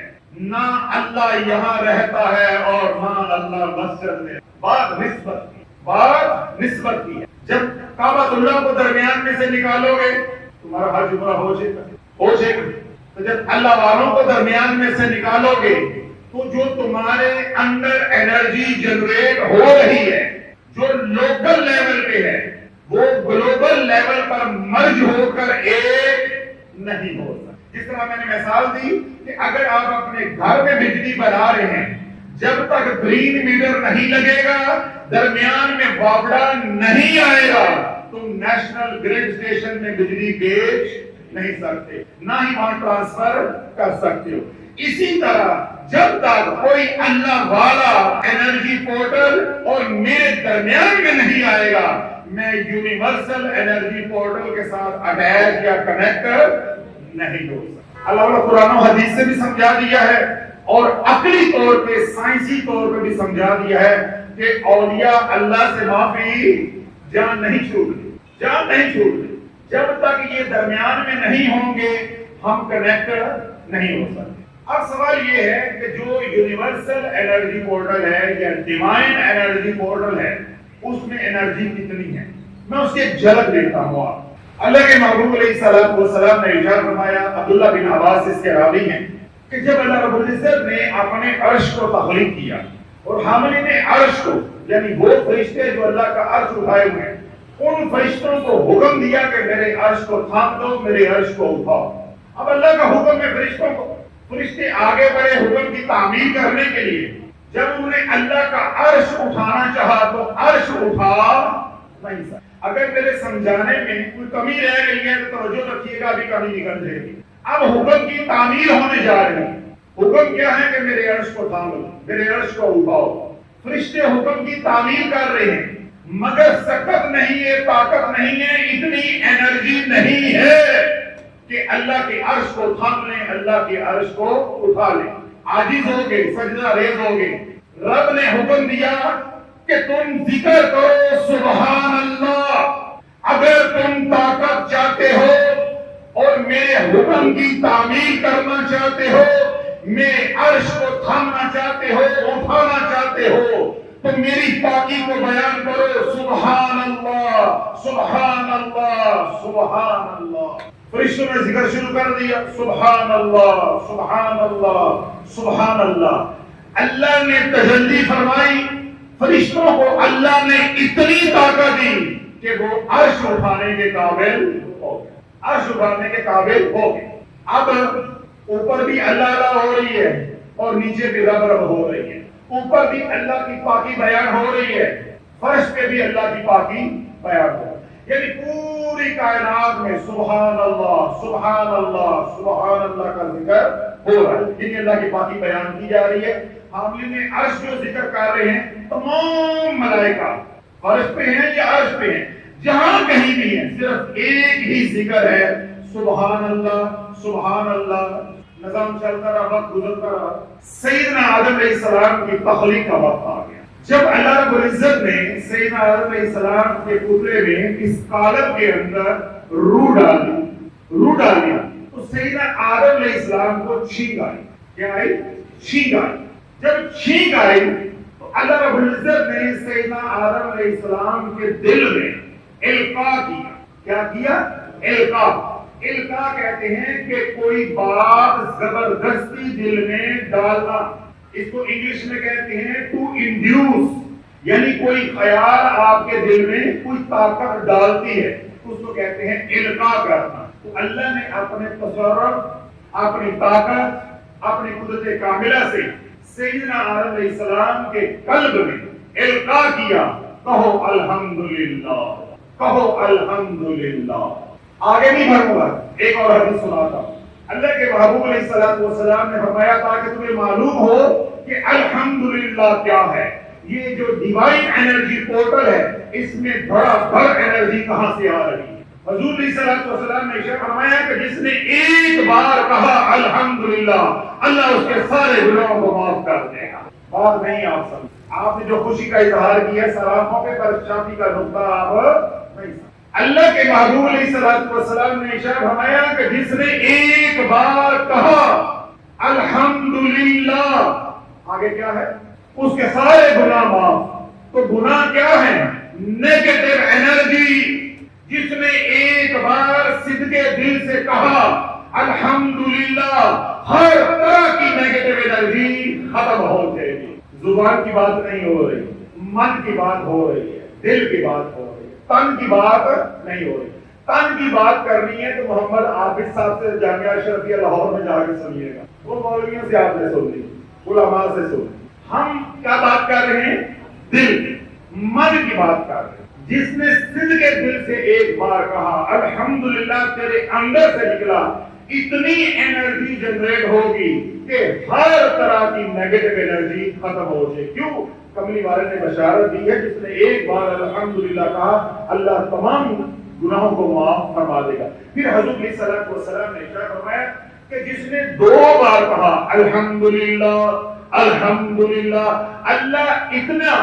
نہ اللہ یہاں رہتا ہے اور نہ اللہ مسجد میں، بات نسبت کی، بات نسبت کی ہے۔ جب کعبۃ اللہ کو درمیان میں سے نکالو گے تمہارا حج عمرہ ہو جائے گا، ہو جائے گا۔ تو جب اللہ والوں کو درمیان میں سے نکالو گے تو جو تمہارے اندر انرجی جنریٹ ہو رہی ہے، جو لوکل لیول پہ ہے، وہ گلوبل لیول پر مرج ہو کر ایک نہیں ہو سکتا۔ جس طرح میں نے مثال دی کہ اگر آپ اپنے گھر میں بجلی بنا رہے ہیں، جب تک گرین میٹر نہیں لگے گا، درمیان میں بابڑا نہیں آئے گا، تم نیشنل گریڈ اسٹیشن میں بجلی بیچ نہیں سکتے، نہ ہی وہاں ٹرانسفر کر سکتے ہو۔ اسی طرح جب تک کوئی اللہ والا انرجی پورٹل اور میرے درمیان میں نہیں آئے گا، میں یونیورسل انرجی پورٹل کے ساتھ اٹیچ یا کنیکٹ نہیں ہو سکتا۔ اللہ تعالیٰ قرآن و حدیث سے بھی سمجھا دیا ہے اور عقلی طور پہ، سائنسی طور پہ بھی سمجھا دیا ہے کہ اولیاء اللہ سے معافی جان نہیں چھوٹتی، جان نہیں چھوٹتی۔ جب تک یہ درمیان میں نہیں ہوں گے ہم کنیکٹ نہیں ہو سکتے۔ اب سوال یہ ہے کہ جو یونیورسل انرجی پورٹل ہے یا ڈیوائن انرجی پورٹل ہے اس میں انرجی کتنی ہے؟ میں اس کی ایک جھلک دیتا ہوں۔ آپ اللہ کے محبوب علیہ الصلوۃ والسلام نے ارشاد فرمایا، عبداللہ بن عباس اس کے راوی ہیں، کہ جب اللہ رب العزت نے اپنے عرش کو تخلیق کیا اور حاملین عرش کو، یعنی وہ فرشتے جو اللہ کا عرش اٹھائے ہوئے ہیں، ان فرشتوں کو حکم دیا کہ میرے عرش کو تھام دو، میرے عرش کو اٹھاؤ۔ اب اللہ کا حکم ہے فرشتوں کو، فرشتے آگے بڑھے حکم کی تعمیل کرنے کے لیے۔ جب انہوں نے اللہ کا عرش اٹھانا چاہا تو عرش اٹھا نہیں سکا۔ اگر میرے سمجھانے میں کوئی کمی رہ گئی ہے تو توجہ رکھیے گا، ابھی کمی نکل جائے گی۔ اب حکم کی تعمیل ہونے جا رہی ہے۔ حکم کیا ہے کہ میرے عرش کو تھام لو، میرے عرش کو اٹھاؤ۔ فرشتے حکم کی تعمیل کر رہے ہیں مگر سکت نہیں ہے، طاقت نہیں ہے، اتنی انرجی نہیں ہے کہ اللہ کے عرش کو تھام لیں، اللہ کے عرش کو اٹھا لیں۔ عاجز ہو گئے، سجدہ ریز ہو گئے۔ رب نے حکم دیا کہ تم ذکر کرو سبحان اللہ۔ اگر تم طاقت چاہتے ہو اور میرے حکم کی تعمیل کرنا چاہتے ہو، میرے عرش کو تھامنا چاہتے ہو، اٹھانا چاہتے ہو، تو میری پاکی کو بیان کرو سبحان اللہ، سبحان اللہ، سبحان اللہ۔ فرشتوں نے ذکر شروع کر دیا، سبحان اللہ، سبحان اللہ، سبحان اللہ۔ اللہ نے تجلی فرمائی، فرشتوں کو اللہ نے اتنی طاقت دی کہ وہ عرش اٹھانے کے قابل ہو گئے، عرش اٹھانے کے قابل ہو گئے۔ اب اوپر بھی اللہ ہو رہی ہے اور نیچے بھی رب رب ہو رہی ہے۔ اوپر بھی اللہ کی پاکی بیان ہو رہی ہے، فرش پہ بھی اللہ کی پاکی بیان ہو رہی ہے۔ یعنی پوری کائنات میں سبحان اللہ، سبحان اللہ، سبحان اللہ کا ذکر ہو رہا ہے، یعنی اللہ کی پاکی بیان کی جا رہی ہے۔ حاملین عرش جو ذکر کر رہے ہیں تمام ملائکہ فرش پہ ہیں یا عرش پہ ہیں، جہاں کہیں بھی ہیں، صرف ایک ہی ذکر ہے سبحان اللہ، سبحان اللہ۔ نظام چلتا رہا، وقت گزرتا رہا، سیدنا آدم علیہ السلام کی تخلیق کا وقت آ گیا۔ جب اللہ رب العزت نے سیدنا آدم علیہ السلام کے پتلے میں اس قالب کے اندر روح ڈالی تو سیدنا آدم علیہ السلام کو چھینک آئی۔ کیا آئی؟ چھینک آئی۔ جب چھینک آئی تو اللہ رب العزت نے سیدنا آدم علیہ السلام کے دل میں القاء کیا، کیا کیا؟ القا. القا کہتے ہیں کہ کوئی بات زبردستی دل میں ڈالنا. اس کو انگلش میں کہتے ہیں ٹو انڈیوس، یعنی کوئی خیال آپ کے دل میں کوئی طاقت ڈالتی ہے تو اس کو کہتے ہیں القا کرنا. تو اللہ نے اپنے تصرف، اپنی طاقت، اپنی قدرت کاملہ سے سیدنا آدم علیہ السلام کے قلب میں القا کیا. کہو الحمدللہ، کہو الحمدللہ. آگے بھی بڑھوں گا، ایک اور حدیث سناتا ہوں. اللہ کے محبوب علیہ السلام نے فرمایا تھا کہ تمہیں معلوم ہو کہ الحمدللہ کیا ہے. یہ جو ڈیوائن انرجی پورٹل ہے، اس میں بڑا انرجی کہاں سے آ رہی ہے. حضور علیہ السلام نے ارشاد فرمایا کہ جس نے ایک بار کہا الحمدللہ، اللہ اس کے سارے گناہوں کو معاف کر دے گا. بات نہیں آپ سمجھ، آپ نے جو خوشی کا اظہار کیا سلام موقع پر، شادی کا نقطہ آپ نہیں سمجھ. اللہ کے محبوب علیہ السلام نے ارشاد فرمایا کہ جس نے ایک بار کہا الحمدللہ، آگے کیا ہے؟ اس کے سارے گناہ معاف. تو گناہ کیا ہے؟ Negative energy. جس نے ایک بار صدقے دل سے کہا الحمدللہ، ہر طرح کی نیگیٹو انرجی ختم ہو جائے گی. زبان کی بات نہیں ہو رہی، من کی بات ہو رہی ہے، دل کی بات ہو رہی ہے، تن کی بات نہیں ہو رہی. تن کی بات کرنی ہے تو محمد عابد صاحب سے جامعہ اشرفیہ لاہور میں جا کے سنیے گا. وہ مولویوں سے آپ نے سن لی، علماء سے سن. ہم کیا بات کر رہے ہیں؟ دل، من کی بات کر رہے ہیں. جس نے صدقے دل سے ایک بار کہا الحمدللہ، تیرے اندر سے نکلا اتنی انرجی جنریٹ ہوگی کہ ہر طرح کی نیگیٹو انرجی ختم ہو جائے. کیوں؟ کملی والے نے بشارت دی ہے جس نے ایک بار الحمدللہ کہا اللہ تمام گناہوں کو معاف فرما دے گا. پھر حضور علیہ السلام نے ارشاد فرمایا کہ جس نے 2 بار کہا الحمدللہ الحمدللہ، اللہ اتنا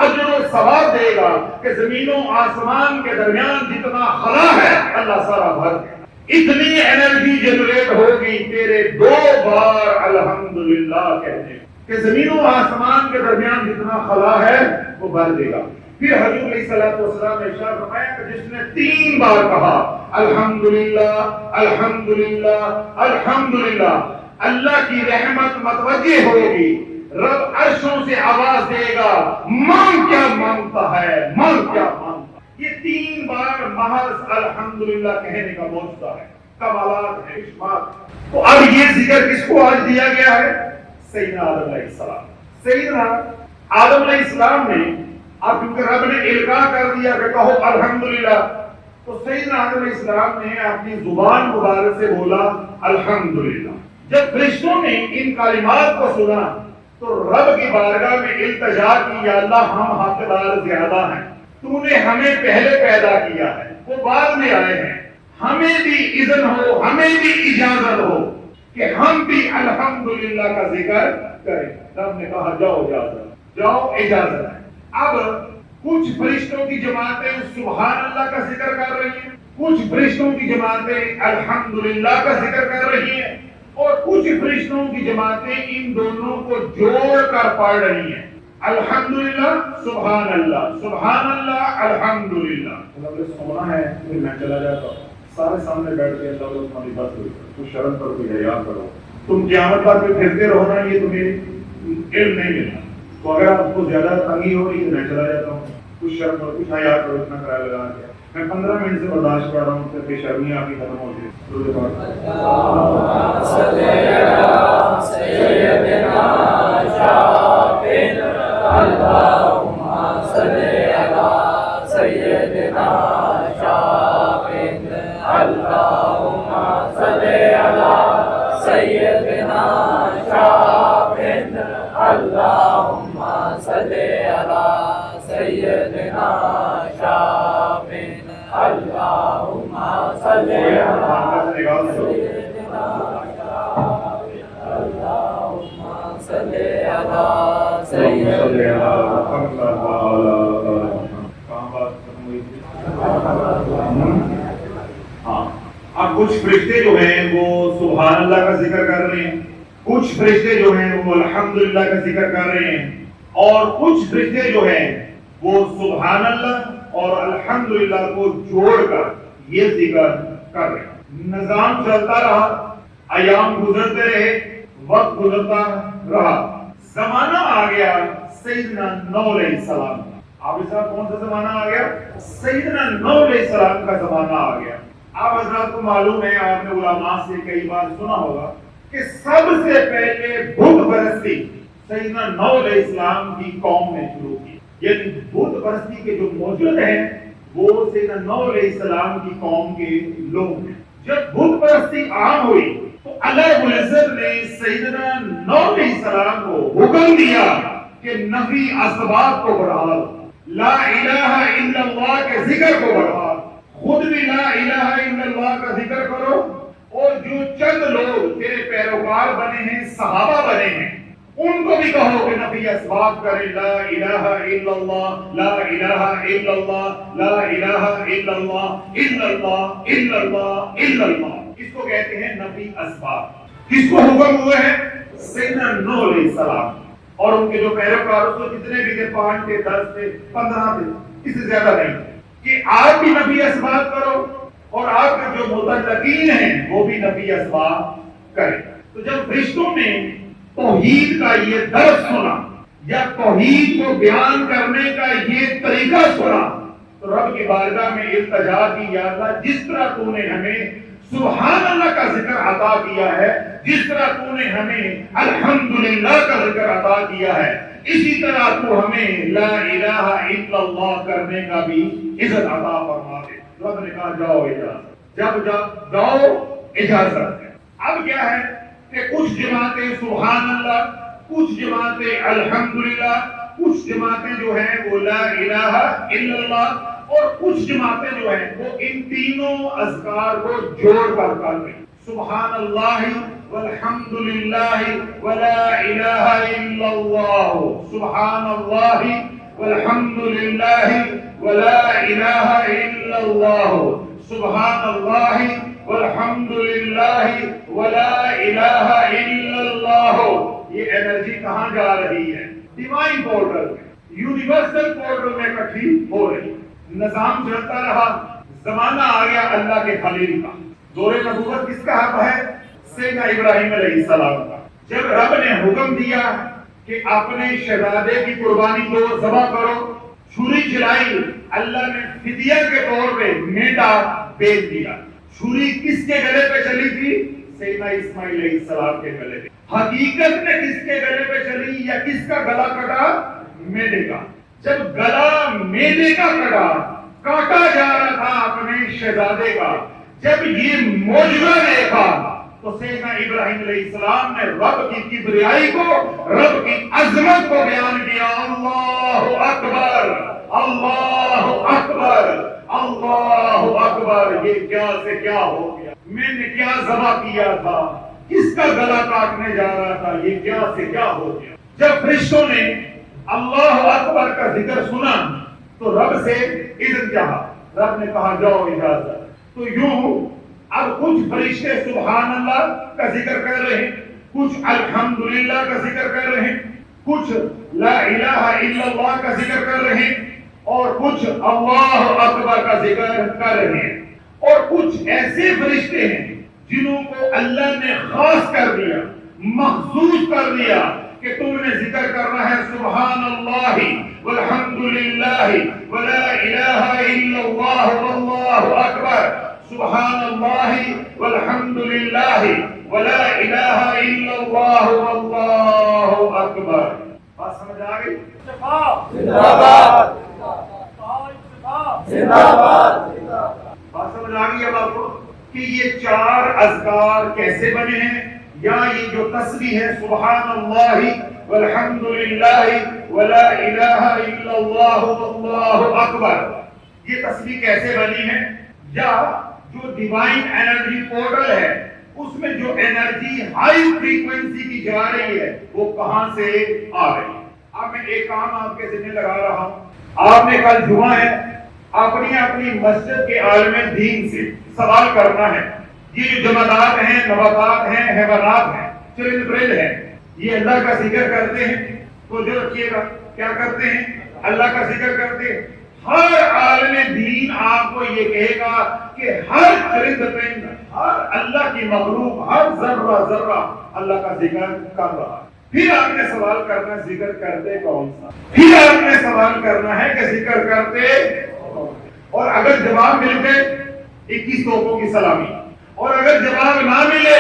اجر و ثواب دے گا کہ زمین و آسمان کے درمیان جتنا خلا ہے اللہ سارا بھر دے گا. اتنی انرجی جنریٹ ہوگی تیرے 2 بار الحمدللہ کہنے کہ زمین و آسمان کے درمیان جتنا خلا ہے وہ بھر دے گا. پھر حضور علیہ السلام نے ارشاد فرمایا کہ جس نے 3 بار کہا الحمدللہ الحمدللہ الحمدللہ، اللہ کی رحمت متوجہ ہوگی، رب عرشوں سے آواز دے گا مانگ کیا مانگتا ہے، مانگ کیا مانگتا. یہ 3 بار محض الحمدللہ کہنے کا معجزہ ہے، کمالات ہے، اشمات. تو اب یہ ذکر کس کو آج دیا گیا ہے؟ سیدنا آدم علیہ السلام. سیدنا آدم علیہ السلام نے، اب کیونکہ رب نے القاء کر دیا کہ کہو الحمدللہ، تو سیدنا آدم علیہ السلام نے اپنی زبان مبارک سے بولا الحمدللہ. جب فرشتوں نے ان کلمات کو سنا تو رب کی بارگاہ میں التجا کی، یا اللہ ہم حقدار زیادہ ہیں، تو نے ہمیں پہلے پیدا کیا ہے، وہ بعد میں آئے ہیں، ہمیں بھی اذن ہو، ہمیں بھی اجازت ہو کہ ہم بھی الحمدللہ کا ذکر کریں. رب نے کہا جاؤ اجازت، جاؤ اجازت ہے. اب کچھ فرشتوں کی جماعتیں سبحان اللہ کا ذکر کر رہی ہیں، کچھ فرشتوں کی جماعتیں الحمدللہ کا ذکر کر رہی ہیں، اور کچھ فرشتوں کی جماعتیں ان دونوں کو جوڑ کر پڑھ رہی ہیں الحمدللہ سبحان اللہ، سبحان اللہ الحمدللہ. سونا ہے میں چلا جاتا ہوں، سارے سامنے بیٹھ کے اللہ تمہاری بات ہوئی، تو شرم پر کوئی حیا کرو. تم قیامت تک میں پھرتے رہو نا، یہ تمہیں علم نہیں ملنا. تو اگر آپ کو زیادہ تنگی ہو رہی ہے تو میں چلا جاتا ہوں. کچھ شرم پر کچھ حیا کرو، اتنا کرایہ لگا کے. میں 15 منٹ سے برداشت کر رہا ہوں کہ بے شرمی آپ کی ختم ہو جائے. اب کچھ فرشتے جو ہیں وہ سبحان اللہ کا ذکر کر رہے ہیں، کچھ فرشتے جو ہیں وہ الحمدللہ کا ذکر کر رہے ہیں، اور کچھ فرشتے جو ہیں وہ سبحان اللہ اور الحمدللہ کو جوڑ کر یہ ذکر کر رہے ہیں۔ نظام چلتا رہا، ایام گزرتے رہے، وقت گزرتا رہا، زمانہ آ گیا سیدنا نوح علیہ السلام کا۔ آپ اس کون سا زمانہ آ گیا؟ سیدنا نوح علیہ السلام کا زمانہ آ گیا۔ آپ حضرات کو معلوم ہے، آپ نے علماء سے کئی بار سنا ہوگا کہ سب سے پہلے بت پرستی سیدنا نوح علیہ السلام کی قوم نے شروع کی۔ یعنی بت پرستی کے جو موجود ہیں وہ سیدنا نوح علیہ السلام کی قوم کے لوگ ہیں۔ جب بت پرستی عام ہوئی تو اللہ رب العزت نے سیدنا نوح علیہ السلام کو حکم دیا کہ نفی اسباب کو بڑھا دو، لا الہ الا اللہ کے ذکر کو بڑھا دو، خود بھی لا الہ الا اللہ کا ذکر کرو، اور جو چند لوگ تیرے پیروکار بنے ہیں، صحابہ بنے ہیں، ان کو بھی کہو کہ نفی اسباب کرے، لا الہ الا اللہ، لا الہ الا اللہ، لا الہ الا اللہ، الا اللہ، الا اللہ، الا اللہ۔ اس کو کہتے ہیں نفی اسباب۔ کس کو حکم ہوئے ہیں؟ سیدنا نوح علیہ السلام اور ان کے جو پیروکار، اس کو جتنے بھی تھے، 5 تھے، 10 تھے، 15 تھے، اس سے زیادہ نہیں، کہ آپ بھی نفی اسباب کرو اور آپ کے جو متقین ہیں وہ بھی نفی اسباب کریں۔ تو جب فرشتوں نے توحید کا یہ درس سنا یا توحید کو بیان کرنے کا یہ طریقہ سنا تو رب کی بارگاہ میں التجا کی، یا اللہ جس طرح تو نے ہمیں سبحان اللہ کا ذکر عطا کیا ہے، جس طرح تو نے ہمیں الحمدللہ کا ذکر عطا کیا ہے، اسی طرح تو ہمیں لا الہ الا اللہ کرنے کا بھی عزت عطا فرما دے۔ رب نے کہا جاؤ اجازت، جب جاؤ اجازت ہے۔ اب کیا ہے کہ کچھ جماعتیں سبحان اللہ، کچھ جماعتیں الحمدللہ، کچھ جماعتیں جو ہیں وہ لا الہ الا اللہ، اور کچھ جماعتیں جو ہیں وہ ان تینوں اذکار کو جوڑ کر رہی ہیں، سبحان اللہ والحمدللہ ولا الہ الا اللہ، سبحان اللہ والحمدللہ ولا الہ الا اللہ، سبحان اللہ والحمدللہ ولا الہ الا اللہ۔ یہ انرجی کہاں جا رہی ہے؟ ڈیوائن پورٹل میں، یونیورسل پورٹل میں اکٹھی ہو رہی ہے۔ نظام چلتا رہا، زمانہ آ گیا اللہ کے خلیل کا۔ دور نبوت کس کا حق ہے؟ سیدنا ابراہیم علیہ السلام کا۔ جب رب نے حکم دیا کہ اپنے شہزادے کی قربانی کو ذبح کرو، چھری چلائی، اللہ نے فدیہ کے طور پہ مینڈا بیچ دیا۔ چھری کس کے گلے پہ چلی تھی؟ سیدنا اسماعیل علیہ السلام کے گلے پہ۔ حقیقت میں کس کے گلے پہ چلی یا کس کا گلا کٹا؟ میڈے کا۔ جب گلا میڈے کا کاٹا جا رہا تھا اپنے شہزادے کا، جب یہ معجزہ دیکھا تو سیدنا ابراہیم علیہ السلام نے رب کی کبریائی کو، رب کی عظمت کو بیان کیا، اللہ اکبر، اللہ اکبر، اللہ اکبر۔ یہ کیا سے کیا ہو گیا؟ میں نے کیا ذبح کیا تھا؟ کس کا گلا کاٹنے جا رہا تھا؟ یہ کیا سے کیا ہو گیا؟ جب فرشتوں نے اللہ اکبر کا ذکر سنا تو رب سے اذن چاہا، رب نے کہا جاؤ اجازت۔ تو یوں اب کچھ فرشتے سبحان اللہ کا ذکر کر رہے ہیں، کچھ الحمدللہ کا ذکر کر رہے ہیں، کچھ لا الہ الا اللہ کا ذکر کر رہے ہیں، اور کچھ اللہ اکبر کا ذکر کر رہے ہیں۔ اور کچھ ایسے فرشتے ہیں جنہوں کو اللہ نے خاص کر دیا، مخصوص کر دیا کہ تم نے ذکر کرنا ہے سبحان اللہ والحمدللہ ولا الہ الا اللہ واللہ اکبر، سبحان اللہ والحمدللہ ولا الہ الا اللہ واللہ اکبر۔ بات سمجھ آ گئی؟ زندہ باد، زندہ باد۔ بات سمجھ آ گئی اب آپ کو کہ یہ 4 اذکار کیسے بنے ہیں، یا یہ جو تسبیح ہے سبحان اللہ والحمدللہ ولا الہ الا اللہ واللہ اکبر، یہ تسبیح کیسے بنی ہے، یا جو ڈیوائن انرجی پورٹل ہے اس میں جو انرجی ہائی فریکوینسی کی جا رہی ہے وہ کہاں سے آ رہی ہے۔ اب میں ایک کام آپ کے ذمہ لگا رہا ہوں، آپ نے کل جمعہ ہے، اپنی اپنی مسجد کے عالم دین سے سوال کرنا ہے، یہ جو جمادات ہیں، نباتات ہیں، حیوانات ہیں، چرند پرند ہیں، یہ اللہ کا ذکر کرتے ہیں؟ تو جو رکھیے گا کیا کرتے ہیں؟ اللہ کا ذکر کرتے ہیں۔ ہر عالم دین آپ کو یہ کہے گا کہ ہر چرند پرند، ہر اللہ کی مخلوق، ہر ذرہ ذرہ اللہ کا ذکر کر رہا ہے۔ پھر آپ نے سوال کرنا ہے ذکر کرتے کون سا، پھر آپ نے سوال کرنا ہے کہ ذکر کرتے کون سا۔ اور اگر جواب مل گئے 21 توپوں کی سلامی، اور اگر جواب نہ ملے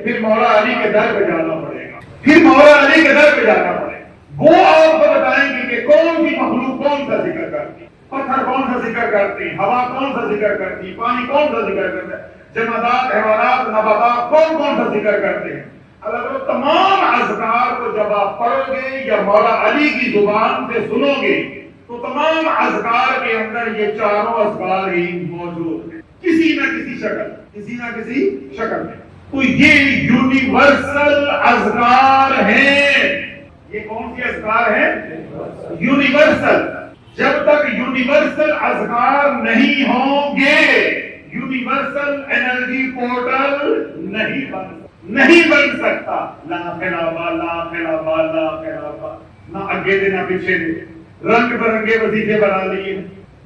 پھر مولا علی کے در پہ جانا پڑے گا، پھر مولا علی کے در پہ جانا پڑے گا۔ وہ آپ کو بتائیں گے کہ کون سی مخلوق کون سا ذکر کرتی، پتھر کون سا ذکر کرتی، ہوا کون سا ذکر کرتی، پانی کون سا ذکر کرتا ہے، جمادات، حیوانات، نباتات کون کون سا ذکر کرتے ہیں۔ اگر وہ تمام اذکار کو جب آپ پڑھو گے یا مولا علی کی زبان سے سنو گے تو تمام اذکار کے اندر یہ چاروں اذکار ہی موجود ہیں، کسی نہ کسی شکل میں۔ تو یہ یونیورسل اذکار ہیں۔ یہ کون سی اذکار ہیں؟ یونیورسل۔ جب تک یونیورسل اذکار نہیں ہوں گے یونیورسل انرجی پورٹل نہیں بن سکتا۔ لا خلافہ، لا خلافہ، لا خلافہ، نہ آگے دے نہ پیچھے دے، رنگ برنگے وظیفے بنا لیے۔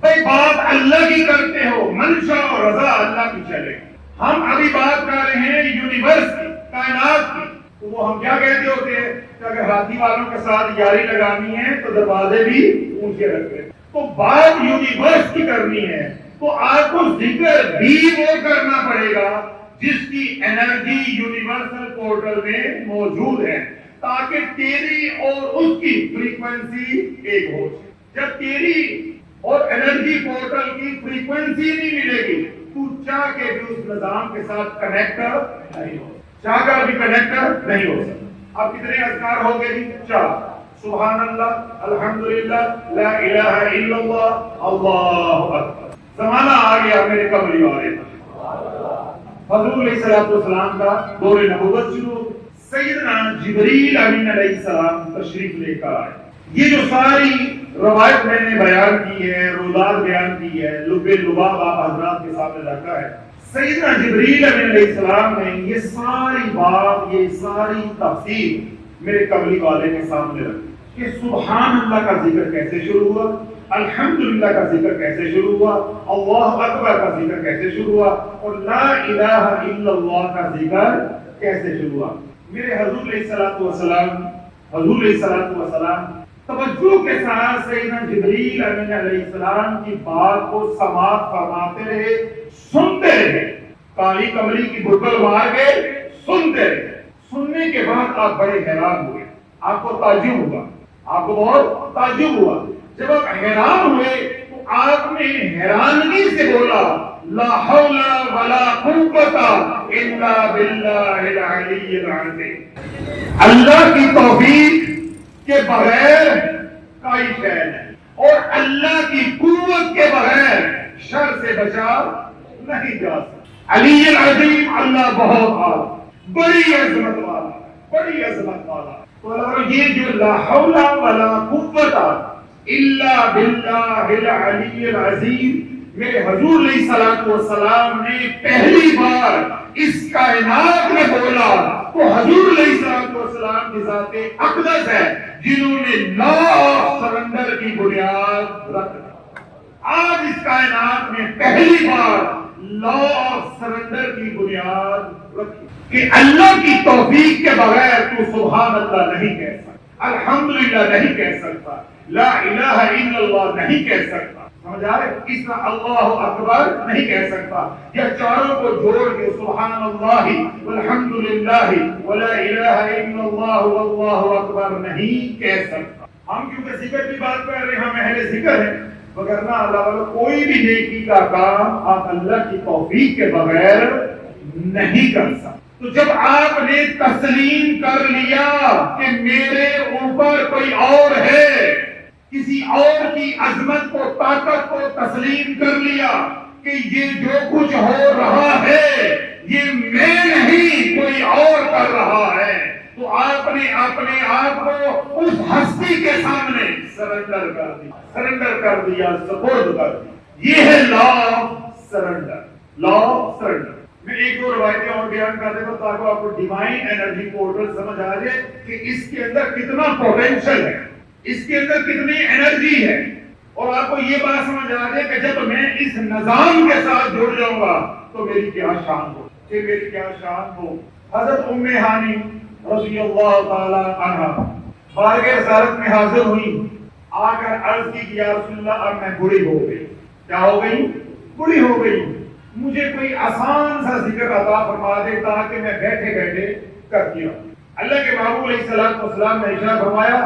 بھائی بات اللہ کی کرتے ہو، منشا اور رضا اللہ کی چلے۔ ہم ابھی بات کر رہے ہیں یونیورس کی، کائنات کی، تو وہ ہم کیا کہتے ہوتے ہیں کہ اگر ہاتھی والوں کے ساتھ یاری لگانی ہے تو دروازے بھی اونچے رکھتے ہیں۔ تو بات یونیورس کی کرنی ہے تو آپ کو ذکر بھی وہ کرنا پڑے گا جس کی انرجی یونیورسل پورٹل میں موجود ہے، تاکہ تیری اور اس کی فریکوینسی ایک ہو جائے۔ جب تیری اور انرجی پورٹل کی فریکوینسی نہیں ملے گی تو چاہ کے بھی اس نظام کے ساتھ کنیکٹر نہیں ہو، چاہ کر بھی کنیکٹر نہیں ہو سکتا۔ اب کتنے اذکار ہو گئے؟ 4۔ سبحان اللہ، الحمدللہ، لا الہ الا اللہ، اللہ اکبر۔ زمانہ آ گیا میرے قبری والے، حضور علیہ السلام کا دور نبوت شروع، سیدنا جبریل امین علیہ السلام تشریف لے کر آئے۔ یہ جو ساری روایت میں نے بیان کی ہے، رودات بیان کی ہے، لب لباب آپ حضرات کے سامنے رکھا ہے، سیدنا جبریل امین علیہ السلام نے یہ ساری بات، یہ ساری تفصیل میرے قبری والے کے سامنے رکھی کہ سبحان اللہ کا ذکر کیسے شروع ہوا، الحمدللہ کا ذکر کیسے شروع ہوا، اللہ اکبر کا ذکر کیسے شروع ہوا، اور لا الہ الا اللہ کا ذکر کیسے شروع ہوا۔ میرے حضور علیہ السلام توجہ کے ساتھ سیدنا جبریل امین علیہ السلام کی بات کو سماعت فرماتے رہے، سنتے رہے، کالی کمری کی بھٹل مار کے سنتے رہے۔ سننے کے بعد آپ بڑے حیران ہوئے، آپ کو تعجب ہوا، آپ کو بہت تعجب ہوا۔ جب آپ حیران ہوئے تو آپ نے حیرانگی سے بولا لا حول ولا قوت الا باللہ العلی العظیم۔ اللہ کی توفیق کے بغیر کوئی شے نہیں، اور اللہ کی قوت کے بغیر شر سے بچا نہیں جا سکتا۔ علی العظیم، اللہ بہت اعلی، بڑی عظمت والا، بڑی عظمت والا۔ تو یہ جو لا حول ولا قوت الا باللہ العلی العظیم میرے حضور علیہ السلام نے پہلی بار اس کائنات میں بولا تو حضور علیہ السلام کی ذات اقدس ہے جنہوں نے لا آف سرنڈر کی بنیاد رکھ دی۔ آج اس کائنات میں پہلی بار لا آف سرنڈر کی بنیاد رکھی کہ اللہ کی توفیق کے بغیر تو سبحان اللہ نہیں کہہ سکتا، الحمدللہ نہیں کہہ سکتا، لا الہ الا اللہ نہیں کہہ سکتا، سمجھ آئے؟ اس طرح اللہ اکبر نہیں کہہ سکتا، یا چاروں کو جوڑ کے سبحان اللہ والحمدللہ ولا الہ الا اللہ واللہ اکبر نہیں کہہ سکتا۔ ہم کیونکہ ذکر کی بات کر رہے ہیں، ہم اہل ذکر ہیں، وگرنہ اللہ والا کوئی بھی نیکی کا کام آپ اللہ کی توفیق کے بغیر نہیں کر سکتے۔ تو جب آپ نے تسلیم کر لیا کہ میرے اوپر کوئی اور ہے، کسی اور کی عظمت کو، طاقت کو تسلیم کر لیا کہ یہ جو کچھ ہو رہا ہے یہ میں نہیں کوئی اور کر رہا ہے، تو آپ نے اپنے آپ کو اس ہستی کے سامنے سرنڈر کر دیا، سرنڈر کر دیا، سپورٹ کر دیا۔ یہ ہے law of surrender, law of surrender. میں ایک دو روایتیں اور بیان کر دیتا ہوں تاکہ آپ کو ڈیوائن انرجی پورٹل سمجھ آ جائے کہ اس کے اندر کتنا پوٹینشل ہے، اس کے اندر کتنی انرجی ہے۔ اور آپ کو یہ بات سمجھ آ جائے کہ جب میں اس نظام کے ساتھ جڑ جاؤں گا تو میری کیا شان ہو، کہ میری کیا شان ہو۔ حضرت ام ہانی رضی اللہ تعالی عنہا بارگاہ رسالت میں حاضر ہوئی، آ کر عرض کی کہ یا رسول اللہ اب میں بوڑھی ہو گئی۔ کیا ہو گئی؟ بوڑھی ہو گئی، مجھے کوئی آسان سا ذکر عطا فرما دے تاکہ میں بیٹھے بیٹھے کر دیا۔ اللہ کے محبوب علیہ الصلوۃ والسلام نے ارشاد فرمایا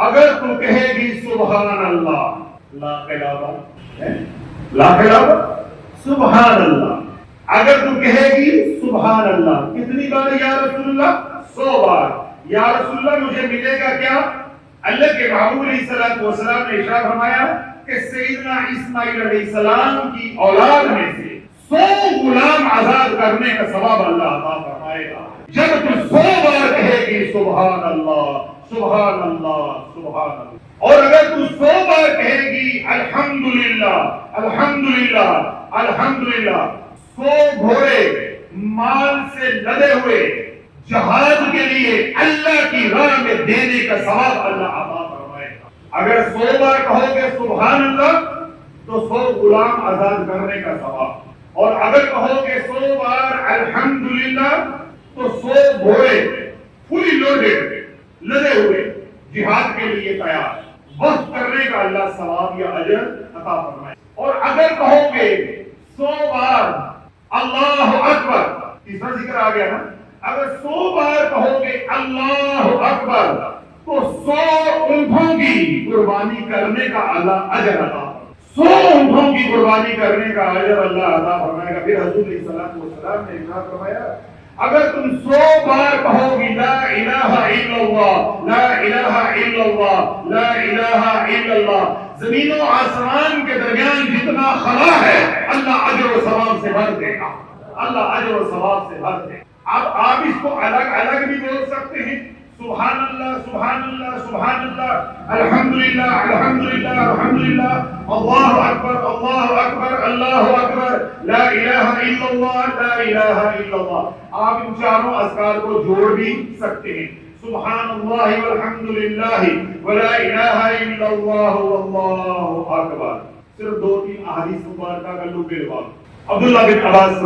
اگر تو کہے گی سبحان اللہ لا الہ الا سبحان اللہ، اگر تو کہے گی سبحان اللہ کتنی بار یا رسول اللہ؟ 100 بار۔ یا رسول اللہ مجھے ملے گا کیا؟ اللہ کے محبوب علیہ الصلوۃ والسلام نے ارشاد فرمایا کہ سیدنا اسماعیل علیہ السلام کی اولاد میں سے 100 غلام آزاد کرنے کا ثواب اللہ عطا فرمائے گا۔ جب تو 100 بار کہے گی سبحان اللہ سبحان اللہ سبحان اللہ، اور اگر تو 100 بار کہے گی الحمدللہ الحمدللہ الحمدللہ، 100 گھوڑے مال سے لدے ہوئے جہاد کے لیے اللہ کی راہ میں دینے کا ثواب اللہ عطا فرمائے گا۔ اگر 100 بار کہو گے سبحان اللہ تو 100 غلام آزاد کرنے کا ثواب، اور اگر کہو گے 100 بار الحمدللہ تو 100 گھوڑے فلی لوڈڈ لدے ہوئے جہاد کے لیے تیار وقت کرنے کا اللہ ثواب یا اجر عطا فرمائے۔ اور اگر کہو گے 100 بار اللہ اکبر، تیسرا ذکر آ گیا نا، اگر 100 بار کہو گے اللہ اکبر تو 100 اونٹوں کی قربانی کرنے کا اللہ اجر عطا فرمائے، 100 اونٹوں کی قربانی کرنے کا اجر اللہ عطا فرمائے گا۔ پھر حضور علیہ السلام نے ارشاد فرمایا اگر تم 100 بار کہو گی لا الہ الا اللہ لا الہ الا اللہ لا الہ الا اللہ، زمین و آسمان کے درمیان جتنا خلا ہے اللہ اجر و ثواب سے بھر دے گا، اللہ اجر و ثواب سے بھر دے گا۔ اب آپ اس کو الگ الگ بھی بول سکتے ہیں، سبحان اللہ سبحان اللہ سبحان اللہ الحمدللہ الحمدللہ الحمدللہ اللہ اکبر اللہ اکبر لا الہ الا اللہ لا الہ الا اللہ۔ آپ ان چاروں اذکار کو جوڑ بھی سکتے ہیں، سبحان اللہ والحمدللہ ولا الہ الا اللہ واللہ اکبر۔ صرف 2-3 احادیث مبارکہ کا لبے لباب۔ عبداللہ بن عباس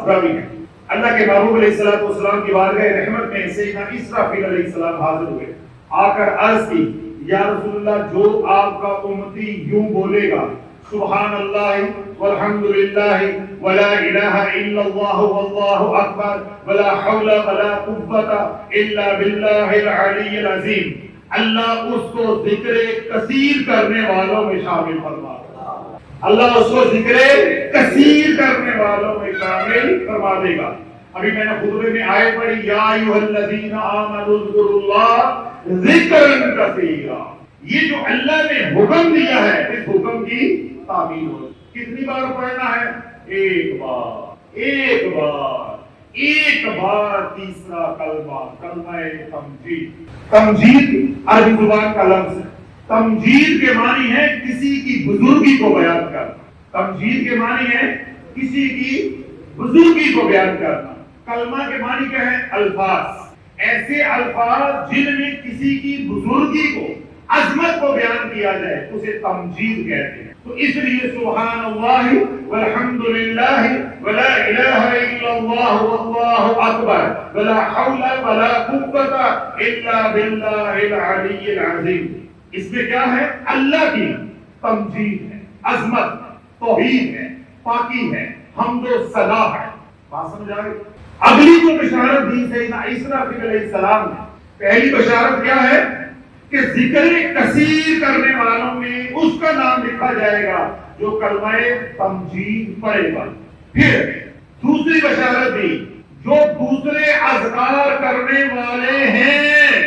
راوی ہے، اللہ کے محبوب علیہ الصلوۃ والسلام کی بارگاہ رحمت میں سیدنا اسرافیل علیہ السلام حاضر ہوئے، آ کر عرض کی یا رسول اللہ جو آپ کا امتی یوں بولے گا سبحان اللہ والحمدللہ ولا الہ الا اللہ واللہ اکبر ولا حول ولا قوت الا باللہ العلی العظیم، اللہ اس کو ذکر کثیر کرنے والوں میں شامل فرما، اللہ اس کو ذکر کثیر کرنے والوں میں شامل فرما دے گا۔ ابھی میں نے خطبے میں آیت پڑھی یا ایھا الذین آمنوا اذکروا اللہ ذکرا کثیرا، یہ جو اللہ نے حکم دیا ہے اس حکم کی تعمیل ہو۔ کتنی بار پڑھنا ہے؟ ایک بار ایک بار ایک بار۔ تیسرا کلمہ کلمہ تمجید، تمجید عربی زبان کا لفظ ہے، تمجید کے معنی ہے کسی کی بزرگی کو بیان کرنا، تمجید کے معنی ہے کسی کی بزرگی کو بیان کرنا۔ کلمہ کے معنی کیا ہے؟ الفاظ، ایسے الفاظ جن میں کسی کی بزرگی کو عظمت کو بیان کیا جائے اسے تمجید کہتے ہیں۔ تو اس لیے سبحان اللہ والحمدللہ ولا الہ الا اللہ واللہ اکبر ولا حول ولا قوت الا باللہ العلی العظیم، اس میں کیا ہے؟ اللہ کی تمجید ہے، عظمت، توحید ہے، پاکی ہے، حمد و ثنا ہے۔ بات سمجھ آ گئی؟ اگلی جو بشارت دی سیدنا اسرافیل علیہ السلام نے، پہلی بشارت کیا ہے کہ ذکر کثیر کرنے والوں میں اس کا نام لکھا جائے گا جو کلمہ تمجید پڑھے گا۔ پھر دوسری بشارت دی جو دوسرے اذکار کرنے والے ہیں،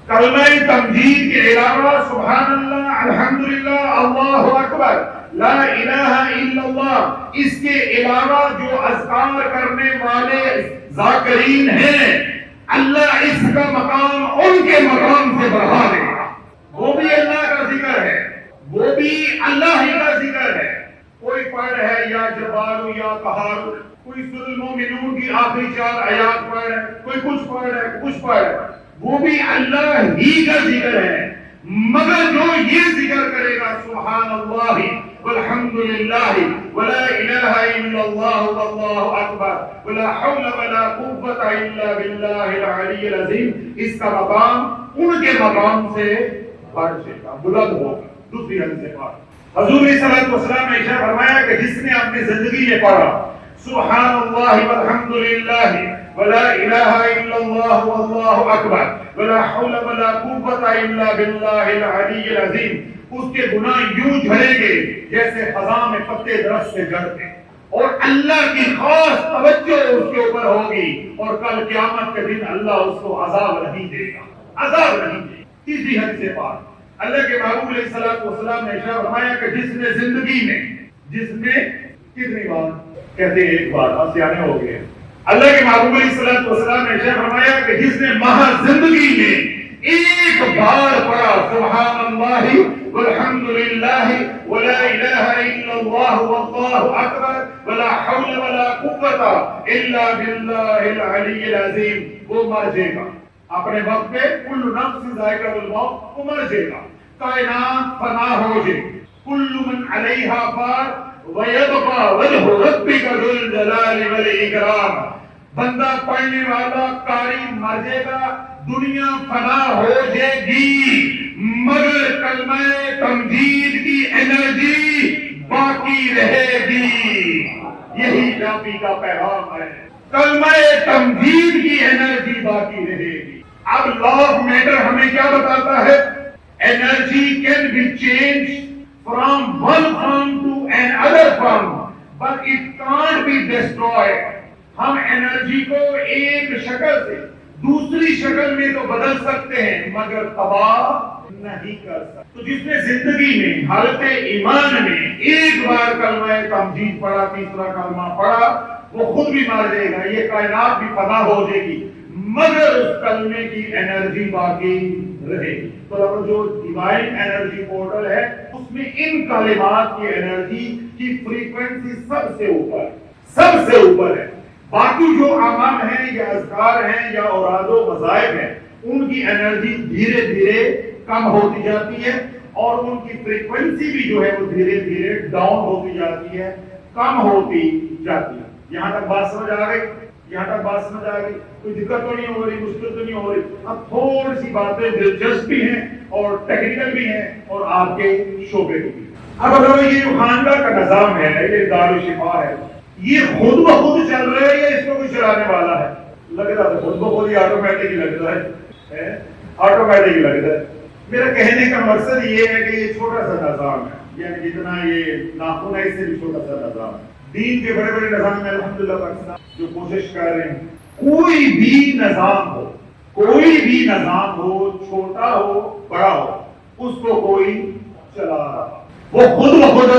کلمہ تمجید کے علاوہ سبحان اللہ الحمدللہ اللہ اکبر لا الہ الا اللہ، اس کے علاوہ جو اذکار کرنے والے ذاکرین ہیں اللہ اس کا مقام ان کے مقام سے بڑھا دے گا۔ وہ بھی اللہ کا ذکر ہے، وہ بھی اللہ ہی کا ذکر ہے۔ کوئی پڑھ ہے یا جبار یا قہار، کوئی سورۃ المومنون کی آخری 4 آیات پڑھ ہے، کوئی کچھ پڑھ ہے کچھ پڑھ ہے، وہ بھی اللہ ہی کا ذکر ہے۔ مگر جو یہ ذکر کرے گا سبحان اللہ والحمدللہ ولا الہ الا اللہ واللہ اکبر ولا حول ولا قوت الا باللہ العلی العظیم، اس کا مقام ان کے مقام سے بڑھ جائے گا، بلند ہوگا۔ دوسری حدیث پاک حضور صلی اللہ علیہ وسلم نے ارشاد فرمایا کہ جس نے اپنی زندگی میں پڑھا سبحان اللہ والحمدللہ ولا الہ الا اللہ واللہ اکبر ولا حول ولا قوت الا باللہ العلی العظیم، اس کے گناہ یوں جھڑیں گے جیسے خزاں میں پتے درخت سے جھڑتے، اور اللہ کی خاص توجہ اس کے اوپر ہوگی، اور کل قیامت کے دن اللہ اس کو عذاب نہیں دے گا، عذاب نہیں دے گا۔ تیسری حدیث پاک اللہ کے محبوب علیہ الصلوۃ والسلام نے ارشاد فرمایا کہ جس نے زندگی میں، جس نے کتنی بار کہتے ہیں ایک بار، آپ سیانے ہو گئے، اللہ کے محبوب علیہ الصلوۃ والسلام نے ارشاد فرمایا کہ جس نے محض زندگی میں ایک بار پڑھا سبحان اللہ والحمدللہ ولا الہ الا اللہ واللہ اکبر ولا حول ولا قوت الا باللہ العلی العظیم، وہ مر جائے گا اپنے وقت پہ، کل نفس ذائقہ الموت، وہ مر جائے گا، کائنات فنا ہو جائے، کل من علیہا فان ویبقى وجہ ربک ذو الجلال والاکرام، بندہ پڑھنے والا قاری مر جائے گا، دنیا فنا ہو جائے گی، مگر کلمہ تمجید کی انرجی باقی رہے گی۔ یہی نبی کا پیغام ہے، کلمہ تمجید کی انرجی باقی رہے گی۔ اب لا آف میٹر ہمیں کیا بتاتا ہے؟ Energy can be change from one form to another form but it can't be destroyed. ہم انرجی کو ایک شکل سے دوسری شکل میں تو بدل سکتے ہیں مگر تباہ نہیں کر سکتے۔ تو جس نے زندگی میں حالت ایمان میں ایک بار کلمہ تمجید پڑھا، تیسرا کلمہ پڑھا، وہ خود بھی مر جائے گا، یہ کائنات بھی فنا ہو جائے گی، مگر اس کلمے کی انرجی باقی رہے گی۔ تو جو ڈیوائن انرجی پورٹل ہے اس میں ان کلمات کی انرجی کی فریکوینسی سب سے اوپر ہے۔ باقی جو اعمال ہیں یا اذکار ہیں یا اوراد و وظائف ہیں ان کی انرجی دھیرے دھیرے کم ہوتی جاتی ہے، اور ان کی فریکوینسی بھی جو ہے وہ دھیرے دھیرے ڈاؤن ہوتی جاتی ہے، کم ہوتی جاتی ہے۔ یہاں تک بات سمجھ آ گئی؟ یہاں تک بات سمجھ آ گئی؟ کوئی دقت تو نہیں ہو رہی، مشکل تو نہیں ہو رہی؟ اب تھوڑی سی باتیں دلچسپ بھی ہیں اور ٹیکنیکل بھی ہیں اور آپ کے شعبے بھی۔ اب اگر یہ جو خانقاہ کا نظام ہے، یہ دارالشفا ہے، یہ خود بخود چل رہا ہے یا اس کو کوئی چلانے والا ہے؟ لگ رہا ہے خود بخود ہی آٹومیٹک ہی لگ رہا ہے، آٹومیٹک ہی لگ رہا ہے۔ میرا کہنے کا مقصد یہ ہے کہ یہ چھوٹا سا نظام ہے، یعنی جتنا یہ ناخن ہے اس سے بھی چھوٹا سا نظام ہے۔ دین کے بڑے بڑے نظام میں الحمدللہ پاکستان جو کوشش کر رہے ہیں، کوئی بھی نظام ہو چھوٹا ہو بڑا ہو، اس کو کوئی چلا رہا، وہ خود بخود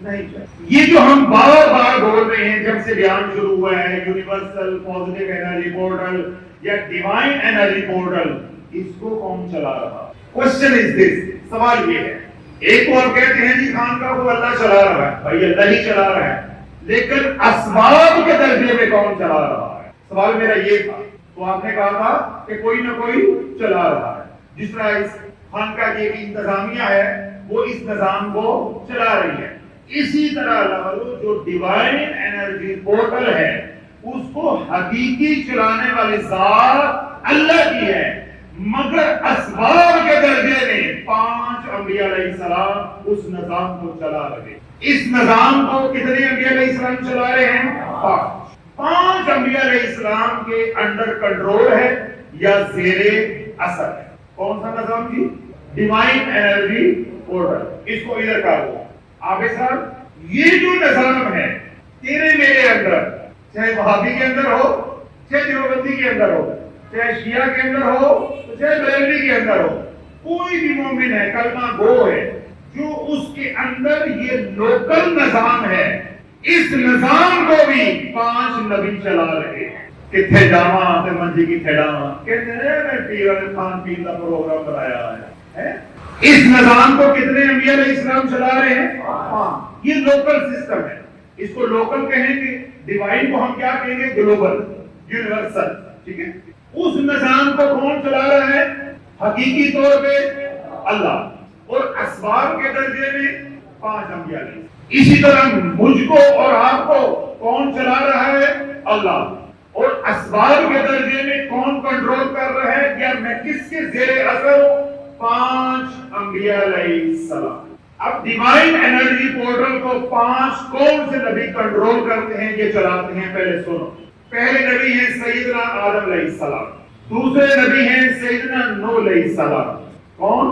نہیں چلا۔ یہ جو ہم بار بار بول رہے ہیں جب سے بیان شروع ہوا ہے، یونیورسل پازیٹیو انرجی پورٹل یا ڈیوائن انرجی پورٹل، اس کو کون چلا رہا؟ کوشچن از دس، سوال یہ ہے۔ ایک کو آپ کہتے ہیں جی خانقاہ کو اللہ چلا رہا ہے، بھائی اللہ ہی چلا رہا ہے، لیکن اسباب کے درجے میں کون چلا رہا ہے؟ سوال میرا یہ تھا، تو آپ نے کہا تھا کہ کوئی نہ کوئی چلا رہا ہے۔ جس طرح اس خانقاہ کی انتظامیہ ہے وہ اس نظام کو چلا رہی ہے، اسی طرح جو ڈیوائن انرجی پورٹل ہے اس کو حقیقی چلانے والی ذات اللہ کی ہے، مگر اسباب کے درجے میں 5 انبیاء علیہ السلام اس نظام کو چلا رہے۔ اس نظام کو کتنے انبیاء علیہ السلام چلا رہے ہیں؟ 5 انبیاء علیہ السلام کے انڈر کنٹرول ہے یا زیر اثر ہے۔ کون سا نظام جی؟ Divine energy portal. اس کو ادھر کر دو آگے صاحب، یہ جو نظام ہے تیرے میرے اندر، چاہے وہابی کے اندر ہو، چاہے دیوبندی کے اندر ہو، چاہے شیعہ کے اندر ہو، چاہے بریلوی کے اندر ہو، کوئی بھی مومن ہے، کلمہ گو ہے، جو اس کے اندر یہ لوکل نظام ہے، اس نظام کو بھی 5 نبی چلا رہے ہیں۔ کتنے جاواں تے منجی کی تھیڑاواں کہتے ہیں میں پیر علی خان پیر کا پروگرام بنایا ہے۔ اس نظام کو کتنے انبیاء علیہ السلام چلا رہے ہیں؟ 5۔ یہ لوکل سسٹم ہے، اس کو لوکل کہیں گے، ڈیوائن کو ہم کیا کہیں گے؟ گلوبل، یونیورسل، ٹھیک ہے۔ اس نظام کو کون چلا رہا ہے؟ حقیقی طور پہ اللہ، اور اسباب کے درجے میں 5 انبیاء علیہ السلام۔ اسی طرح مجھ کو اور آپ کو کون چلا رہا ہے؟ اللہ، اور اسباب کے درجے میں کون کنٹرول کر رہا ہے یا میں کس کے زیر اثر ہوں؟ 5 انبیاء علیہ السلام۔ اب ڈیوائن انرجی پورٹل کو 5 کون سے نبی کنٹرول کرتے ہیں، یہ چلاتے ہیں؟ پہلے سنو، پہلے نبی ہیں سیدنا آدم علیہ السلام، دوسرے نبی ہیں سیدنا نوح علیہ السلام۔ کون؟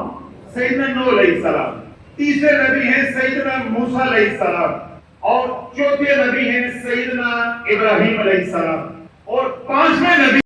سیدنا نوح علیہ السلام۔ تیسرے نبی ہیں سیدنا موسیٰ علیہ السلام، اور چوتھے نبی ہیں سیدنا ابراہیم علیہ السلام، اور 5ویں نبی